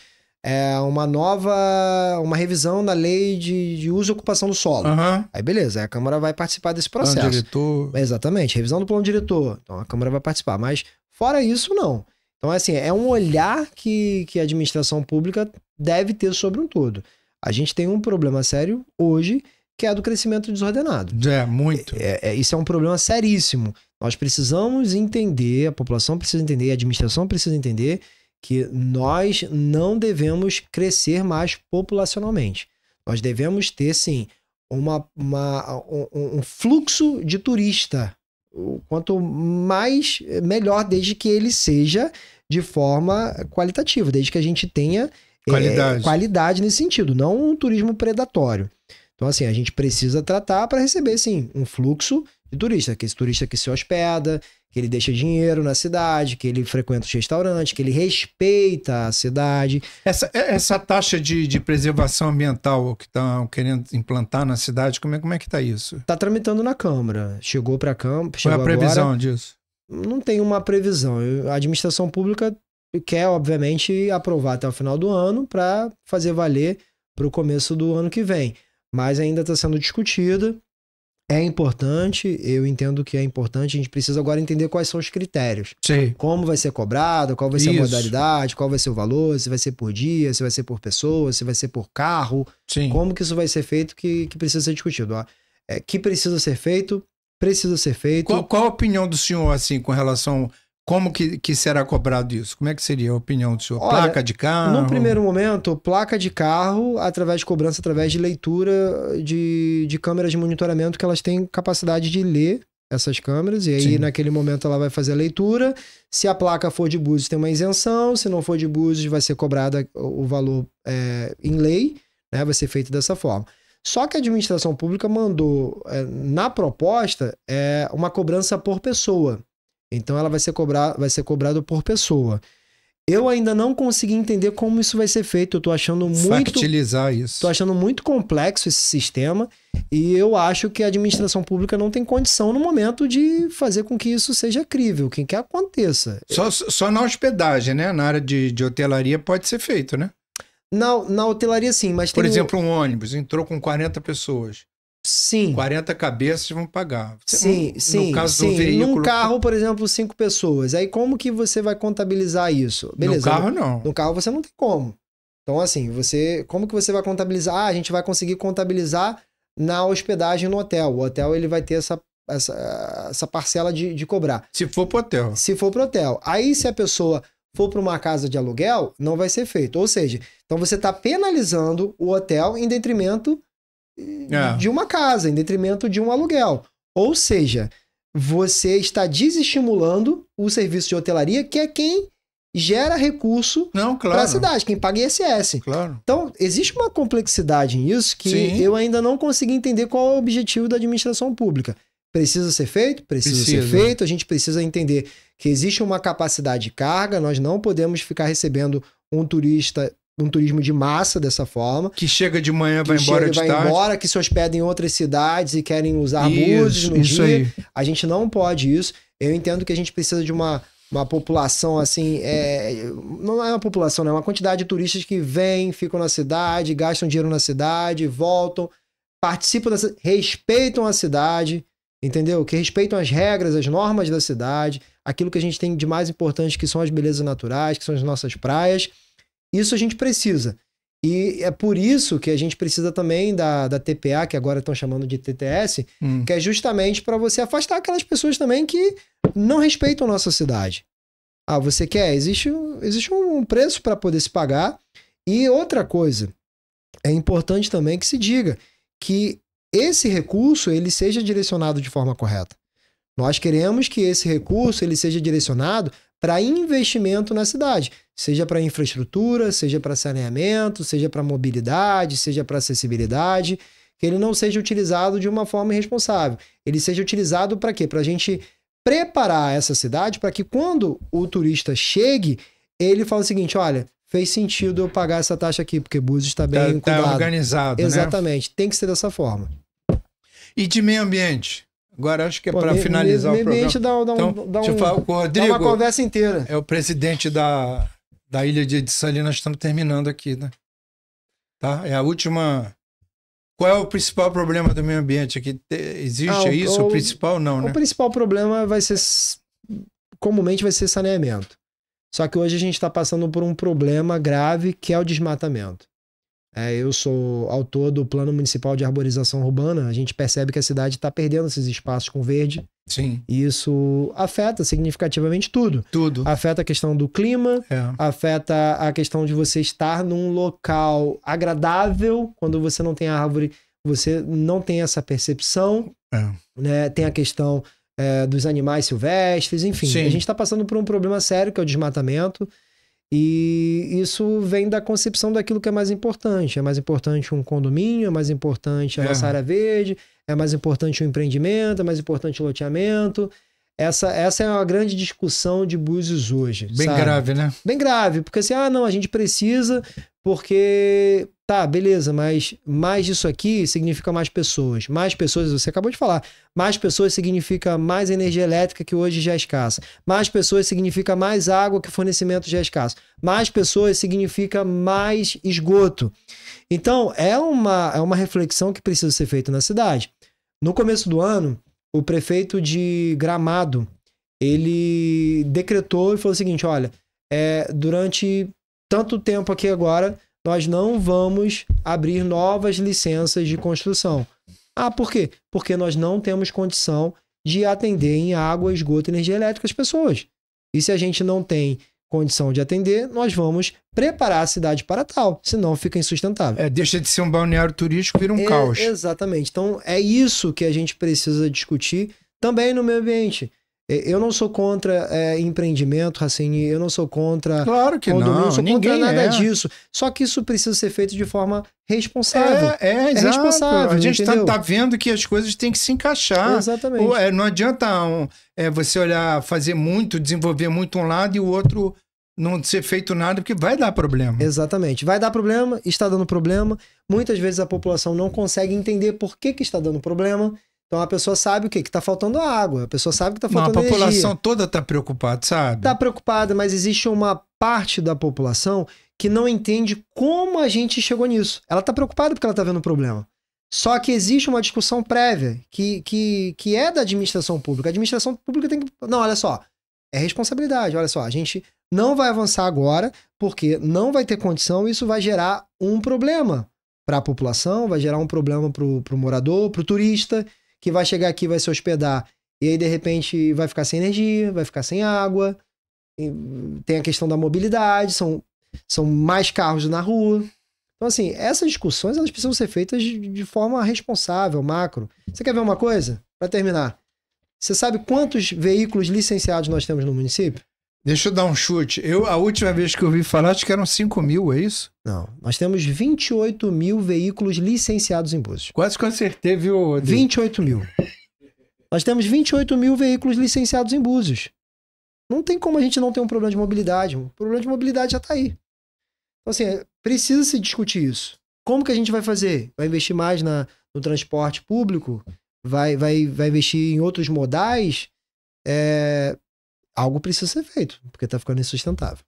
uma revisão da lei de uso e ocupação do solo. Aham. Aí beleza, aí a Câmara vai participar desse Plano processo. diretor. Exatamente, revisão do plano diretor. Então a Câmara vai participar, mas fora isso, não. Então, assim, é um olhar que a administração pública deve ter sobre um todo. A gente tem um problema sério hoje, que é do crescimento desordenado. Muito. Isso é um problema seríssimo. Nós precisamos entender, a população precisa entender, a administração precisa entender que nós não devemos crescer mais populacionalmente. Nós devemos ter, sim, um fluxo de turista. Quanto mais, melhor, desde que ele seja de forma qualitativa, desde que a gente tenha qualidade nesse sentido, não um turismo predatório. Então, assim, a gente precisa tratar para receber, sim, um fluxo de turista, que esse turista que se hospeda, que ele deixa dinheiro na cidade, que ele frequenta os restaurantes, que ele respeita a cidade. Essa taxa de preservação ambiental que estão querendo implantar na cidade, como é que está isso? Está tramitando na Câmara. Chegou para a Câmara. Qual é a previsão agora, disso? Não tem uma previsão. A administração pública quer, obviamente, aprovar até o final do ano para fazer valer para o começo do ano que vem. Mas ainda está sendo discutida. É importante, eu entendo que é importante, a gente precisa agora entender quais são os critérios. Sim. Como vai ser cobrado, qual vai ser a modalidade, qual vai ser o valor, se vai ser por dia, se vai ser por pessoa, se vai ser por carro. Sim. Como que isso vai ser feito que precisa ser discutido. Que precisa ser feito, precisa ser feito. Qual a opinião do senhor, assim, com relação... Como que será cobrado isso? Como é que seria a opinião do senhor? Olha, placa de carro? No primeiro momento, placa de carro, através de cobrança, através de leitura de câmeras de monitoramento, que elas têm capacidade de ler essas câmeras. E aí, Sim. naquele momento, ela vai fazer a leitura. Se a placa for de Búzios, tem uma isenção. Se não for de Búzios, vai ser cobrada o valor em lei, né? Vai ser feito dessa forma. Só que a administração pública mandou, na proposta, uma cobrança por pessoa. Então, ela vai ser cobrado por pessoa. Eu ainda não consegui entender como isso vai ser feito. Eu tô achando factilizar isso. Tô achando muito complexo esse sistema e eu acho que a administração pública não tem condição no momento de fazer com que isso seja crível, que aconteça. Só na hospedagem, né? Na área de hotelaria pode ser feito, né? Na hotelaria, sim, mas Por exemplo, um ônibus entrou com 40 pessoas. Sim. 40 cabeças vão pagar. Sim. No caso do veículo... Num carro, por exemplo, 5 pessoas. Aí como que você vai contabilizar isso? Beleza. No carro, não. No carro você não tem como. Então, assim, como que você vai contabilizar? A gente vai conseguir contabilizar na hospedagem no hotel. O hotel, ele vai ter essa parcela de cobrar. Se for pro hotel. Se for pro hotel. Aí, se a pessoa for para uma casa de aluguel, não vai ser feito. Ou seja, então você está penalizando o hotel em detrimento de uma casa, em detrimento de um aluguel. Ou seja, você está desestimulando o serviço de hotelaria, que é quem gera recurso para a cidade, quem paga ISS. Claro. Então, existe uma complexidade nisso que eu ainda não consegui entender qual é o objetivo da administração pública. Precisa ser feito? Precisa ser feito. A gente precisa entender que existe uma capacidade de carga, nós não podemos ficar recebendo um turismo de massa dessa forma. Que chega de manhã, vai embora de tarde. Vai embora, que se hospeda em outras cidades e querem usar Búzios no dia. Aí. A gente não pode isso. Eu entendo que a gente precisa de uma população assim, não é uma população, né? É uma quantidade de turistas que vêm, ficam na cidade, gastam dinheiro na cidade, voltam, participam respeitam a cidade, entendeu? Que respeitam as regras, as normas da cidade, aquilo que a gente tem de mais importante, que são as belezas naturais, que são as nossas praias. Isso a gente precisa. E é por isso que a gente precisa também da TPA, que agora estão chamando de TTS, que é justamente para você afastar aquelas pessoas também que não respeitam a nossa cidade. Você quer? Existe um preço para poder se pagar. E outra coisa, é importante também que se diga que esse recurso ele seja direcionado de forma correta. Nós queremos que esse recurso ele seja direcionado para investimento na cidade, seja para infraestrutura, seja para saneamento, seja para mobilidade, seja para acessibilidade, que ele não seja utilizado de uma forma irresponsável. Ele seja utilizado para quê? Para a gente preparar essa cidade para que quando o turista chegue, ele fala o seguinte, olha, fez sentido eu pagar essa taxa aqui, porque Búzios está bem cuidado. Tá organizado, Exatamente, né? Tem que ser dessa forma. E de meio ambiente? Agora acho que é para finalizar o programa. Meio ambiente Deixa eu falar com o Rodrigo. Dá uma conversa inteira. É o presidente da ilha de Salinas, estamos terminando aqui, né? Tá? É a última... Qual é o principal problema do meio ambiente aqui? Existe isso? O principal não, né? O principal problema comumente vai ser saneamento. Só que hoje a gente está passando por um problema grave que é o desmatamento. Eu sou autor do Plano Municipal de Arborização Urbana. A gente percebe que a cidade está perdendo esses espaços com verde. Sim. E isso afeta significativamente tudo. Tudo. Afeta a questão do clima, afeta a questão de você estar num local agradável. Quando você não tem árvore, você não tem essa percepção. Né? Tem a questão dos animais silvestres, enfim. Sim. A gente está passando por um problema sério que é o desmatamento. E isso vem da concepção daquilo que é mais importante. É mais importante um condomínio, é mais importante a nossa área verde, é mais importante o empreendimento, é mais importante o loteamento. Essa é uma grande discussão de Búzios hoje. Bem grave, né? Bem grave, porque assim, não, a gente precisa porque... Tá, beleza, mas mais disso aqui significa mais pessoas. Mais pessoas, você acabou de falar, mais pessoas significa mais energia elétrica que hoje já é escassa. Mais pessoas significa mais água que fornecimento já é escasso. Mais pessoas significa mais esgoto. Então, é uma reflexão que precisa ser feita na cidade. No começo do ano, o prefeito de Gramado, ele decretou e falou o seguinte, olha, durante tanto tempo aqui agora... nós não vamos abrir novas licenças de construção. Por quê? Porque nós não temos condição de atender em água, esgoto e energia elétrica as pessoas. E se a gente não tem condição de atender, nós vamos preparar a cidade para tal, senão fica insustentável. Deixa de ser um balneário turístico, vira um caos. Exatamente. Então, é isso que a gente precisa discutir também no meio ambiente. Eu não sou contra empreendimento, Racine, eu não sou contra... Claro que não sou contra nada disso. Só que isso precisa ser feito de forma responsável. Exato. Responsável, a gente tá vendo que as coisas têm que se encaixar. Exatamente. Não adianta você olhar, fazer muito, desenvolver muito um lado e o outro não ser feito nada, porque vai dar problema. Exatamente. Vai dar problema, está dando problema. Muitas vezes a população não consegue entender por que está dando problema. Então a pessoa sabe o quê? Que está faltando água, a pessoa sabe que está faltando energia. A população toda está preocupada, sabe? Está preocupada, mas existe uma parte da população que não entende como a gente chegou nisso. Ela está preocupada porque ela está vendo o problema. Só que existe uma discussão prévia que é da administração pública. A administração pública tem que... Não, olha só, é responsabilidade, olha só, a gente não vai avançar agora porque não vai ter condição e isso vai gerar um problema para a população, vai gerar um problema para o morador, para o turista, que vai chegar aqui, vai se hospedar, e aí, de repente, vai ficar sem energia, vai ficar sem água, tem a questão da mobilidade, são mais carros na rua. Então, assim, essas discussões, elas precisam ser feitas de forma responsável, macro. Você quer ver uma coisa? Para terminar, você sabe quantos veículos licenciados nós temos no município? Deixa eu dar um chute. A última vez que eu ouvi falar, acho que eram 5 mil, é isso? Não, nós temos 28 mil veículos licenciados em Búzios. Quase que eu acertei, viu? 28 mil. Nós temos 28 mil veículos licenciados em Búzios. Não tem como a gente não ter um problema de mobilidade. O problema de mobilidade já está aí. Então, assim, precisa se discutir isso. Como que a gente vai fazer? Vai investir mais no transporte público? Vai investir em outros modais? Algo precisa ser feito, porque está ficando insustentável.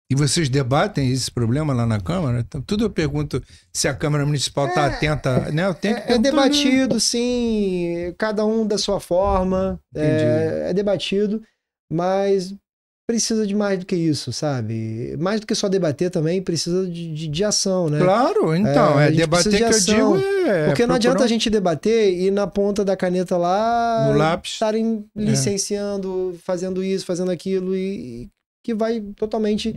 E vocês debatem esse problema lá na Câmara? Então, tudo eu pergunto se a Câmara Municipal está atenta. Né? É debatido, sim, cada um da sua forma. É debatido, mas precisa de mais do que isso, sabe? Mais do que só debater também, precisa de ação, né? Claro, então, debater que eu digo porque não adianta a gente debater e na ponta da caneta lá... no lápis. Estarem licenciando, fazendo isso, fazendo aquilo, e que vai totalmente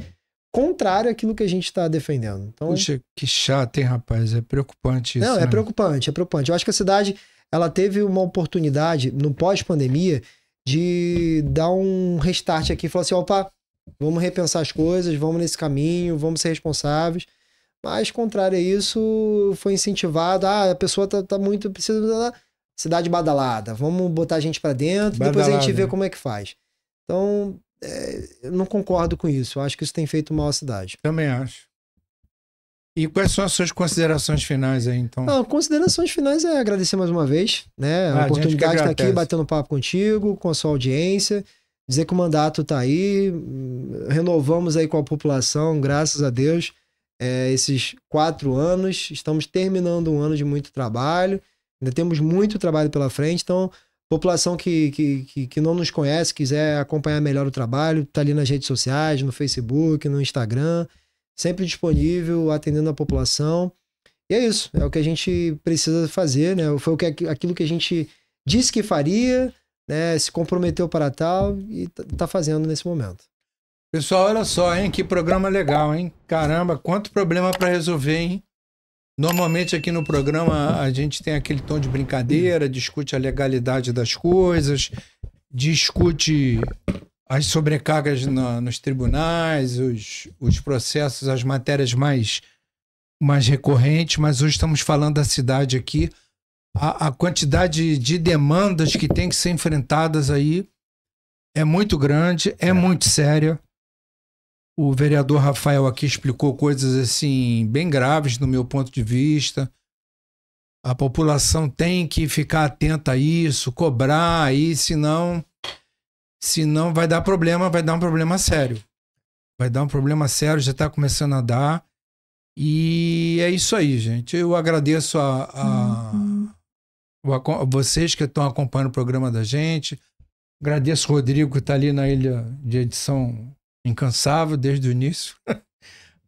contrário àquilo que a gente está defendendo. Então, puxa, que chato, hein, rapaz? É preocupante isso. Não, é preocupante, é preocupante. Eu acho que a cidade, ela teve uma oportunidade, no pós-pandemia, de dar um restart aqui e falar assim, opa, vamos repensar as coisas, vamos nesse caminho, vamos ser responsáveis. Mas, contrário a isso, foi incentivado, a pessoa tá muito... precisa... cidade badalada, vamos botar a gente para dentro, depois a gente vê como é que faz. Então, eu não concordo com isso. Eu acho que isso tem feito mal à cidade. Também acho. E quais são as suas considerações finais aí, então? Não, considerações finais é agradecer mais uma vez, né? A oportunidade de estar aqui batendo papo contigo, com a sua audiência. Dizer que o mandato está aí, renovamos aí com a população, graças a Deus, esses 4 anos. Estamos terminando um ano de muito trabalho, ainda temos muito trabalho pela frente, então, população que não nos conhece, quiser acompanhar melhor o trabalho, está ali nas redes sociais, no Facebook, no Instagram, sempre disponível, atendendo a população. E é isso, é o que a gente precisa fazer, né? Foi aquilo que a gente disse que faria, né? Se comprometeu para tal e tá fazendo nesse momento. Pessoal, olha só, hein? Que programa legal, hein? Caramba, quanto problema para resolver, hein? Normalmente aqui no programa a gente tem aquele tom de brincadeira, discute a legalidade das coisas, discute as sobrecargas nos tribunais, os processos, as matérias mais recorrentes, mas hoje estamos falando da cidade aqui. A quantidade de demandas que tem que ser enfrentadas aí é muito grande, é muito séria. O vereador Rafael aqui explicou coisas assim bem graves no meu ponto de vista. A população tem que ficar atenta a isso, cobrar aí, senão vai dar problema, vai dar um problema sério. Vai dar um problema sério, já está começando a dar. E é isso aí, gente. Eu agradeço a vocês que estão acompanhando o programa da gente. Agradeço o Rodrigo, que está ali na ilha de edição incansável desde o início.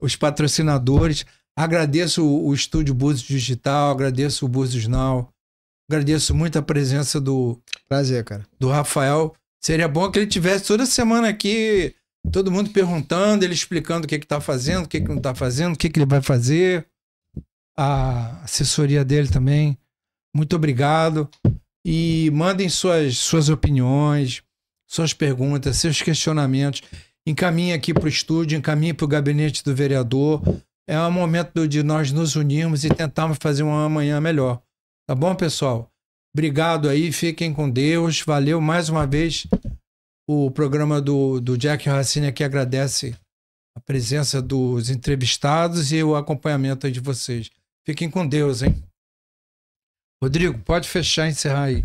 Os patrocinadores. Agradeço o Estúdio Búzios Digital, agradeço o Búzios Now. Agradeço muito a presença do... Prazer, cara. Do Rafael. Seria bom que ele tivesse toda semana aqui, todo mundo perguntando, ele explicando o que está fazendo, o que não está fazendo, o que ele vai fazer. A assessoria dele também. Muito obrigado. E mandem suas opiniões, suas perguntas, seus questionamentos. Encaminhe aqui para o estúdio, encaminhe para o gabinete do vereador. É um momento de nós nos unirmos e tentarmos fazer uma amanhã melhor. Tá bom, pessoal? Obrigado aí, fiquem com Deus. Valeu mais uma vez. O programa do Jack Racine aqui agradece a presença dos entrevistados e o acompanhamento aí de vocês. Fiquem com Deus, hein? Rodrigo, pode fechar e encerrar aí.